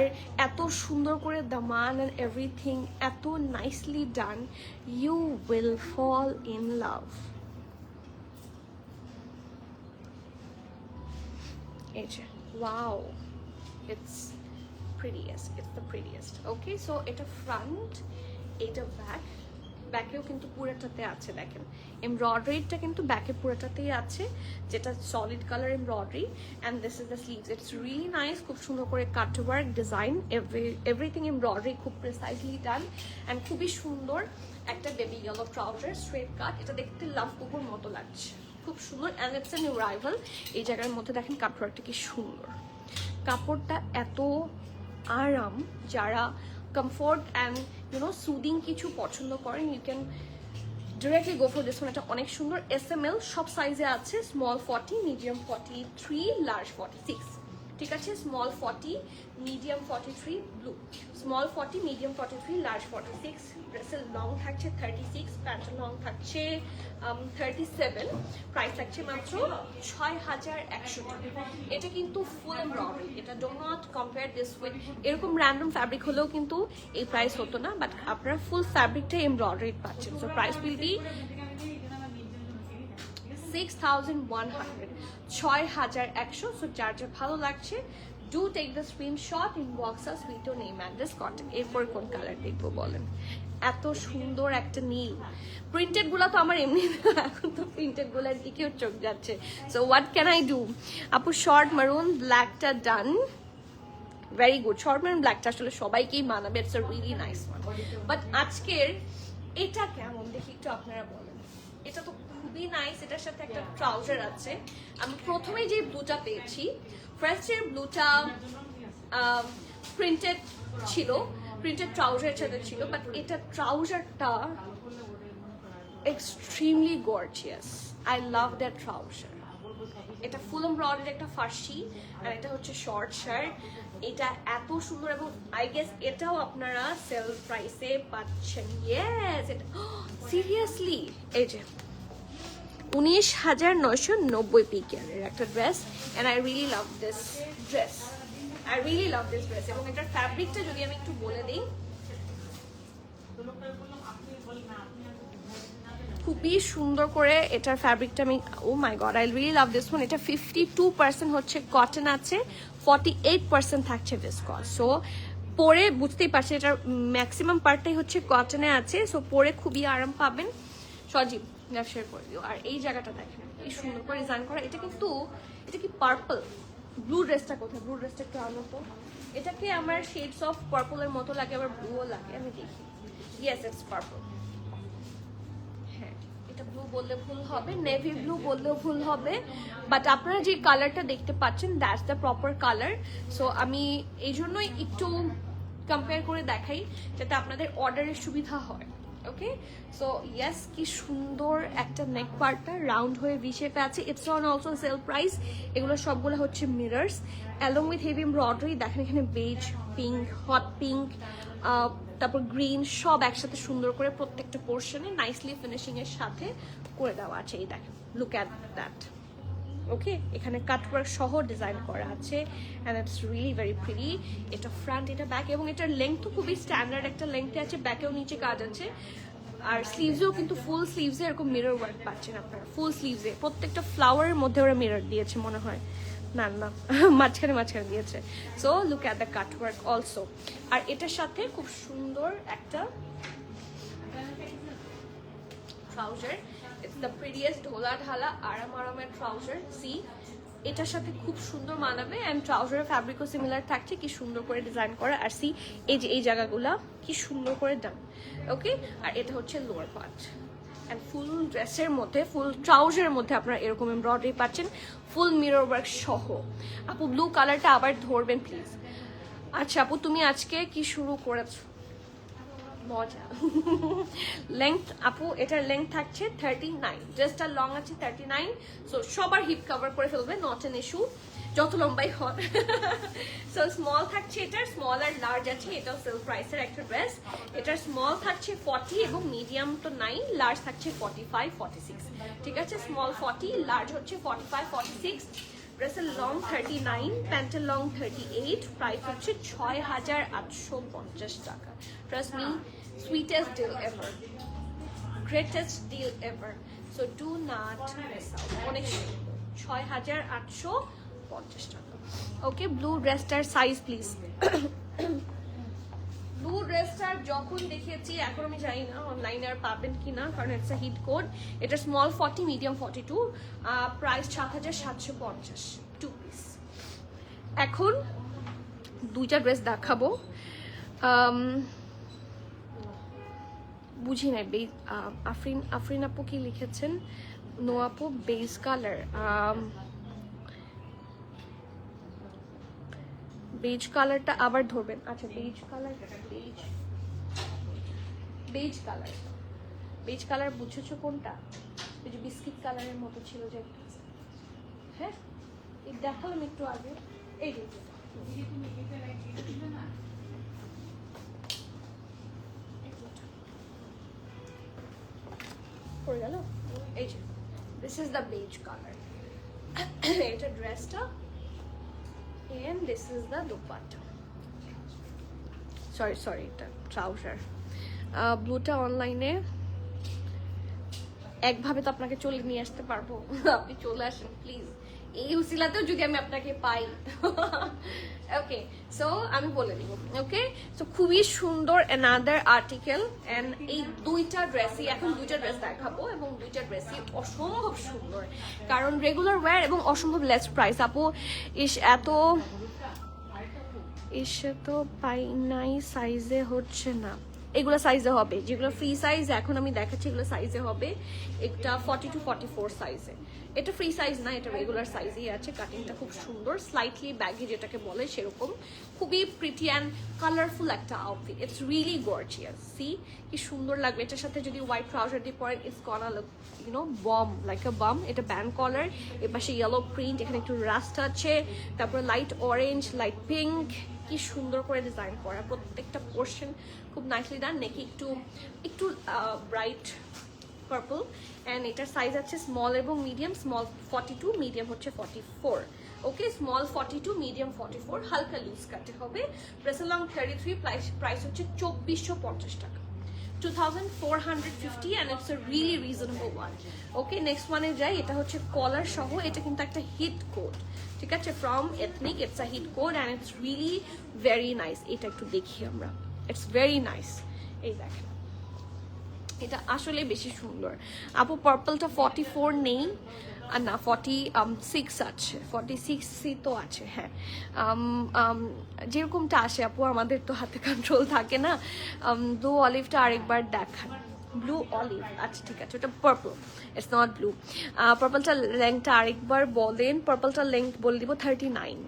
এত সুন্দর করে দামান অ্যান্ড এভরিথিং এত nicely done, you will fall in love. এই যে wow, it's prettiest, it's the prettiest. Okay, so এটা ফ্রন্ট, এটা ব্যাক, ব্যাকেও কিন্তু পুরোটাতে আছে, দেখেন এমব্রয়ডারিটা কিন্তু ব্যাকে পুরোটাতেই আছে, যেটা solid colour embroidery, and this is the sleeves, it's really nice, খুব সুন্দর করে cut work design, everything embroidery খুব প্রিসাইজলি ডান, অ্যান্ড খুবই সুন্দর একটা বেবি ইয়েলো ট্রাউজার স্ট্রেট কাট, এটা দেখতে লাভ কুকুর মতো লাগছে, খুব সুন্দর, অ্যান্ড ইটস এন অ্যারাইভাল। এই জায়গার মধ্যে দেখেন কাট ওয়ার্কটা কি সুন্দর, কাপড়টা এত আরাম, যারা কমফোর্ট অ্যান্ড ইউনো সুদিং কিছু পছন্দ করেন, you can directly go for this one. এটা অনেক সুন্দর, SML সব সাইজে আছে, স্মল 40, মিডিয়াম 43, লার্জ 46, ঠিক আছে? Small 40, medium 43 blue, small 40, medium 43, large 46, ড্রেসের লং থাকছে 36, প্যান্টের লং থাকছে 37, প্রাইস থাকছে মাত্র 6,100 টাকা। এটা কিন্তু ফুল এমব্রয়ডারি, এটা do not compare this with, এরকম র্যান্ডম ফ্যাব্রিক হলেও কিন্তু এই প্রাইস হতো না, বাট আপনারা ফুল ফ্যাব্রিকটা এমব্রয়ডারি পাচ্ছেন। So price will be 6,100, 6,100। So যার যা ভালো লাগছে, do take the screenshot, inbox us with your name and this contact. এরপর কোন কালার দেখবো বলেন? এত সুন্দর একটা নীল, প্রিন্টেড গুলা তো আমার এমনি, এখন তো প্রিন্টেড গুলার দিকেও চোখ যাচ্ছে। So what can I do? আপু শর্ট মারুন ব্ল্যাকটা ডান, ভেরি গুড। শর্ট মারুন ব্ল্যাকটা আসলে সবাইকেই মানাবে, it's a really nice one. But আজকের এটা কেমন দেখি একটু আপনারা বলেন। এটা তো খুবই নাইস, এটার সাথে একটা ট্রাউজার আছে। আমি প্রথমেই যে ব্লুটা পেয়েছি, ফার্স্টের ব্লুটা প্রিন্টেড ছিল, প্রিন্টেড ট্রাউজারের সাথে ছিল, বাট এটা ট্রাউজারটা extremely gorgeous, I love that trouser. এটা ফুল এমব্রয়ডারি একটা ফার্সি, আর এটা হচ্ছে শর্ট শার্ট, এটা এত সুন্দর, এবং আই গেস এটাও আপনারা সেল প্রাইসে পাচ্ছেন। ইয়েস, এটা সিরিয়াসলি, এই যে 19,990 পিকের একটা dress, and I really love this dress, I really love this dress. এবং এটার ফ্যাব্রিকটা যদি আমি একটু বলে দিই, খুবই সুন্দর করে এটার ফ্যাব্রিকটা আমি, oh my god I really love this one. এটা 52% হচ্ছে কটন আছে, 48% থাকছে ভিসকস। সো পরে বুঝতেই পারছি এটার ম্যাক্সিমাম পার্টটাই হচ্ছে কটনে আছে, সো পরে খুবই আরাম পাবেন। সজীব শেয়ার করে দিও। আর এই জায়গাটা দেখেন এই সুন্দর করে ডিজাইন করা, এটা কিন্তু এটা কি পার্পল, ব্লু ড্রেসটা কোথায়, ব্লু ড্রেসটা একটু আনো তো। এটাকে আমার শেডস অফ পার্পলের মতো লাগে, আবার ব্লুও লাগে, আমি দেখি। ইয়েস ইটস পার্পল, হ্যাঁ এটা ব্লু বললে ভুল হবে, নেভি ব্লু বললেও ভুল হবে, বাট আপনারা যে কালারটা দেখতে পাচ্ছেন that's the proper colour. So আমি এই জন্যই একটু কম্পেয়ার করে দেখাই যাতে আপনাদের অর্ডারের সুবিধা হয়। ওকে, সো ইয়েস কি সুন্দর একটা নেক পার্টটা রাউন্ড হয়ে ভি শেপে আছে। It's on also sale price. এগুলো সবগুলো হচ্ছে mirrors along with heavy embroidery. দেখেন এখানে বেজ, পিঙ্ক, হট পিঙ্ক, তারপর গ্রিন সব একসাথে সুন্দর করে প্রত্যেকটা পোর্শনে নাইসলি ফিনিশিং এর সাথে করে দেওয়া আছে। এই দেখেন, লুক অ্যাট দ্যাট। ওকে, এখানে কাটওয়ার্ক সহ ডিজাইন করা আছে and it's really very pretty. এটা ফ্রন্ট, এটা ব্যাক, এবং এটার লেংথ খুবই স্ট্যান্ডার্ড একটা লেংথে আছে, ব্যাকেও নিচে কাজ আছে। আর স্লিভসেও কিন্তু ফুল স্লিভসে এরকম মিরর ওয়ার্ক পাচ্ছেন আপনারা, ফুল স্লিভসে প্রত্যেকটা ফ্লাওয়ারের মধ্যে ওরা মিরর দিয়েছে মনে হয়, না না মাঝখানে মাঝখানে দিয়েছে। So look at the cutwork also. আর এটার সাথে খুব সুন্দর একটা ট্রাউজার, ইটস দ্য প্রিটিয়েস্ট ঢোলা ঢালা আরাম আরামের ট্রাউজার। সি এটার সাথে খুব সুন্দর মানাবে অ্যান্ড ট্রাউজারের ফ্যাব্রিকও সিমিলার থাকছে, কি সুন্দর করে ডিজাইন করা। আর সি এই যে এই জায়গাগুলা কি সুন্দর করে ডান। ওকে, আর এটা হচ্ছে লোয়ার পার্ট অ্যান্ড ফুল ড্রেসের মধ্যে, ফুল ট্রাউজারের মধ্যে আপনারা এরকম এমব্রয়ডারি পাচ্ছেন, ফুল মিরর ওয়ার্ক সহ। আপু ব্লু কালারটা আবার ধরবেন প্লিজ। আচ্ছা আপু তুমি আজকে কি শুরু করেছো? মজা। লেংথ আপু এটার লেংথ থাকছে 39, ড্রেসটার লং আছে 39। সো সবার হিপ কভার করে ফেলবে, নট এন ইস্যু, যত লম্বাই হন। সো স্মল থাকছে, এটার স্মল আর লার্জ আছে, এটাও সেল প্রাইসের একটা ড্রেস। এটার স্মল থাকছে 40 এবং মিডিয়াম তো নাই, লার্জ থাকছে 45, 46। ঠিক আছে, স্মল 40, লার্জ হচ্ছে 45, 46। ড্রেসের লং 39, প্যান্টের লং 38, প্রাইস হচ্ছে 6,850 টাকা। Trust me, sweetest deal ever, greatest deal ever, so do not miss out. অনেক সুন্দর, 6,850 টাকা। ওকে, ব্লু ড্রেসটার সাইজ প্লিজ। ব্লু ড্রেসটার যখন দেখিয়েছি, এখন আমি জানি না অনলাইনে আর পাবেন কিনা, কারণ ইটস আ হিট কোড। এটা স্মল 40, মিডিয়াম 42, প্রাইস 7,750, 2 পিস। এখন দুইটা ড্রেস দেখাবো। বুঝি নাই আফরিন আপু কি লিখেছেন? নো আপু, বেজ কালার, বেজ কালারটা আবার ধরবেন। আচ্ছা বেজ কালার, বেজ কালার বুঝেছো কোনটা? ওই যে বিস্কিট কালারের মতো ছিল যে, হ্যাঁ এই দেখালাম একটু আগে, এই যে পড়ে গেল, এই যে this is the beige colour. এটা ড্রেসটা and this is the dupatta, sorry এটা ট্রাউজার। ব্লুটা অনলাইনে একভাবে তো আপনাকে চলে নিয়ে আসতে পারবো, আপনি চলে আসেন প্লিজ, এই উসিলাতেও যদি আমি আপনাকে পাই। ওকে, সো আমি বলে দিব। ওকে, সো খুবই সুন্দর অ্যানাদার আর্টিকেল অ্যান্ড এই দুইটা ড্রেসই, এখন দুইটা ড্রেস দেখাবো এবং দুইটা ড্রেসই অসম্ভব সুন্দর, কারণ রেগুলার ওয়্যার এবং অসম্ভব লেস প্রাইস। আপু এসে তো পাই নাই, সাইজে হচ্ছে না। এগুলো সাইজে হবে, যেগুলো ফ্রি সাইজ এখন আমি দেখাচ্ছি এগুলো সাইজে হবে। একটা 40 to 44 সাইজে, এটা ফ্রি সাইজ না, এটা রেগুলার সাইজেই আছে। কাটিংটা খুব সুন্দর, স্লাইটলি ব্যাগি যেটাকে বলে সেরকম, খুবই প্রিটি অ্যান্ড কালারফুল একটা outfit. It's really gorgeous. See কি সুন্দর লাগবে এটার সাথে যদি হোয়াইট ট্রাউজার দিয়ে পরেন, it's gonna look bomb, like a bomb. এটা ব্যান্ড কলার, এর পাশে ইয়েলো প্রিন্ট, এখানে একটু রাস্ট আছে, তারপর লাইট অরেঞ্জ, লাইট পিঙ্ক, কি সুন্দর করে ডিজাইন করা, প্রত্যেকটা পোর্শন খুব নাইসলি ডান। নেকি একটু ব্রাইট পার্পল অ্যান্ড এটার সাইজ আছে স্মল এবং মিডিয়াম। স্মল 42, মিডিয়াম হচ্ছে 44। ওকে, স্মল 42, মিডিয়াম 44, হালকা লুজ কাটে হবে। ড্রেসের লং 33, প্রাইস হচ্ছে 2,450 টাকা। 2450 and it's a really reasonable one. Okay, next ওয়ানে যাই। এটা হচ্ছে কলার সহ, এটা কিন্তু একটা হিট কোট, ঠিক আছে, from Ethnic. It's a hit coat and it's really very nice. এটা একটু দেখি আমরা, ইটস ভেরি নাইস। এই দেখেন, এটা আসলে বেশি সুন্দর। আপু পার্পলটা 44 নেই, আর না 46 আছে, 46 তো আছে, হ্যাঁ। যেরকমটা আসে আপু, আমাদের তো হাতে কন্ট্রোল থাকে না। ব্লু অলিভটা আরেকবার দেখান। ব্লু অলিভ, আচ্ছা ঠিক আছে, ওটা পার্পল, ইটস নট ব্লু। পার্পলটা লেংথটা আরেকবার বলেন। পার্পলটার লেংথ বলে দিব 39।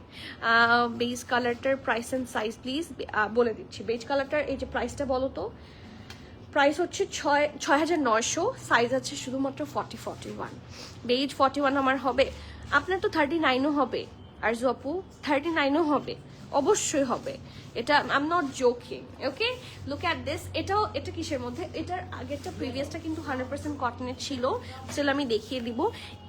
বেজ কালারটার প্রাইস অ্যান্ড সাইজ প্লিজ বলে দিচ্ছি। বেজ কালারটার এই যে প্রাইসটা বলো তো। প্রাইস হচ্ছে 6900, সাইজ আছে শুধুমাত্র 41। বেজ 41 আমার হবে, আপনার তো 39ও হবে, আর আপু 39ও হবে, অবশ্যই হবে। এটা I am not joking. Okay, look at this. এটা কিসের মধ্যে? এটার আগেরটা প্রিভিয়াসটা কিন্তু 100% কটনের ছিল, সেটা আমি দেখিয়ে দিব।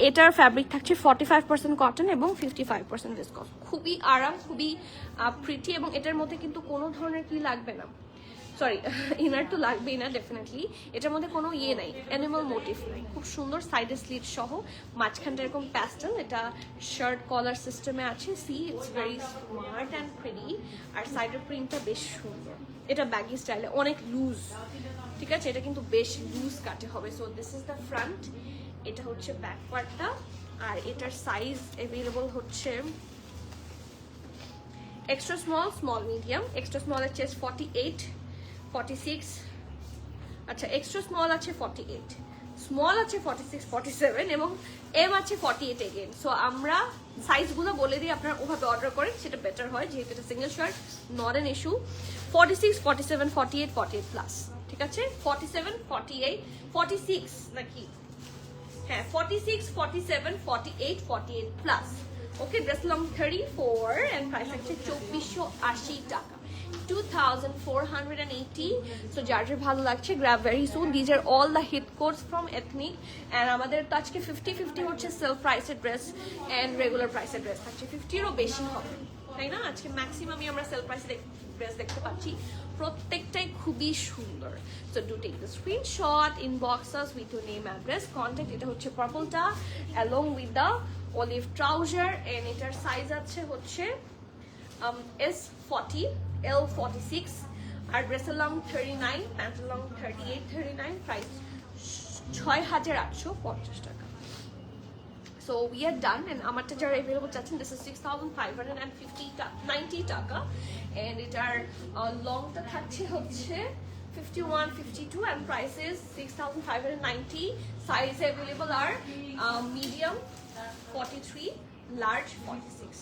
এটার ফ্যাব্রিক থাকছে 45% কটন এবং 55% ভিসকস। খুবই আরাম, খুবই প্রিটি, এবং এটার মধ্যে কিন্তু কোনো ধরনের কি লাগবে না, সরি ইনার তো লাগবেই না ডেফিনেটলি। এটার মধ্যে কোনো ইয়ে নাই, অ্যানিমাল মোটিভ নাই। খুব সুন্দর সাইডে স্লিট সহ, মাঝখানটা এরকম প্যাস্টেল। এটা শার্ট কলার সিস্টেমে আছে। See, it's very smart and pretty. আর সাইডের প্রিন্টটা বেশ সুন্দর। এটা ব্যাগি স্টাইলে, অনেক লুজ, ঠিক আছে, এটা কিন্তু বেশ লুজ কাটে হবে। So this is the front, এটা হচ্ছে ব্যাক পার্টটা। আর এটার সাইজ অ্যাভেলেবল হচ্ছে extra small, small medium. Extra স্মলের চেস্ট 48, 46, আচ্ছা এক্সট্রা স্মল আছে 48, স্মল আছে 46, 47 এবং এম আছে 48 এগেন। সো আমরা সাইজগুলো বলে দিই, আপনারা ওভাবে অর্ডার করেন, সেটা বেটার হয়, যেহেতু এটা single shirt, not an issue. 46, 47, 48, 48 plus, ঠিক আছে, 47, 48, 46 নাকি, হ্যাঁ 46, 47, 48, 48 plus. Okay, dress long 34 and price হচ্ছে 2480 টাকা, 2480। সো যার যার ভালো লাগছে grab very soon. These are all the hit codes from Ethnic. And আমাদের তো আজকে 50-50 হচ্ছে সেলফ প্রাইসের ড্রেস অ্যান্ড রেগুলার প্রাইসের ড্রেস থাকছে। 50-এরও বেশি হবে, তাই না? আজকে ম্যাক্সিমামই আমরা সেলফ প্রাইসে ড্রেস দেখতে পাচ্ছি, প্রত্যেকটাই খুবই সুন্দর। So do take the screenshot, inbox us with your name, address, contact. এটা হচ্ছে পার্পলটা along with the olive trouser, and এটার সাইজ আছে হচ্ছে S40, L46, আর ড্রেসের লং 39, প্যান্টের লং 38, 39, প্রাইস 6850 টাকা। So we are done. And আমারটা যারা অ্যাভেলেবল চাচ্ছেন, দিস ইজ 6590 টাকা। এন্ড এটার লংটা থাকছে হচ্ছে 51, 52 and price is 6590. Size available are medium 43, large 46.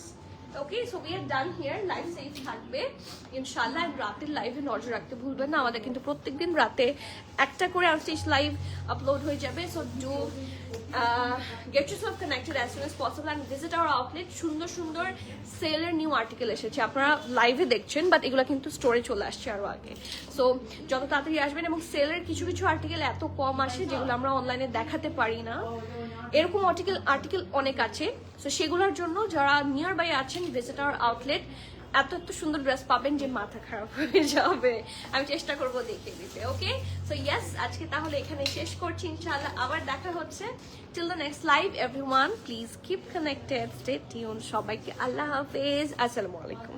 Okay, so we are done here. Live save থাকবে ইনশাল্লাহ। রাতের লাইভে নজর রাখতে ভুলবেন না, আমাদের কিন্তু প্রত্যেকদিন রাতে একটা করে আনস্টেজ লাইভ আপলোড হয়ে যাবে। So do get yourself connected as soon as possible and visit our outlet. সুন্দর সুন্দর সেলের নিউ আর্টিকেল এসেছে, আপনারা লাইভে দেখছেন, বাট এগুলো কিন্তু স্টোরে চলে আসছে আরও আগে। সো যত তাড়াতাড়ি আসবেন। এবং সেলের কিছু কিছু আর্টিকেল এত কম আসে যেগুলো আমরা অনলাইনে দেখাতে পারি না, এরকম আর্টিকেল অনেক আছে। সো সেগুলোর জন্য যারা নিয়ার বাই আছেন, ভিজিট আওয়ার আউটলেট। এত সুন্দর ড্রেস পাবেন যে মাথা খারাপ হয়ে যাবে, আমি চেষ্টা করবো দেখিয়ে দিতে। ওকে, সো ইয়েস, আজকে তাহলে এখানে শেষ করছি, ইনশাআল্লাহ আবার দেখা হচ্ছে। Till the next live everyone, please keep connected, stay tune. সবাইকে আল্লাহ হাফেজ, আসসালামু আলাইকুম।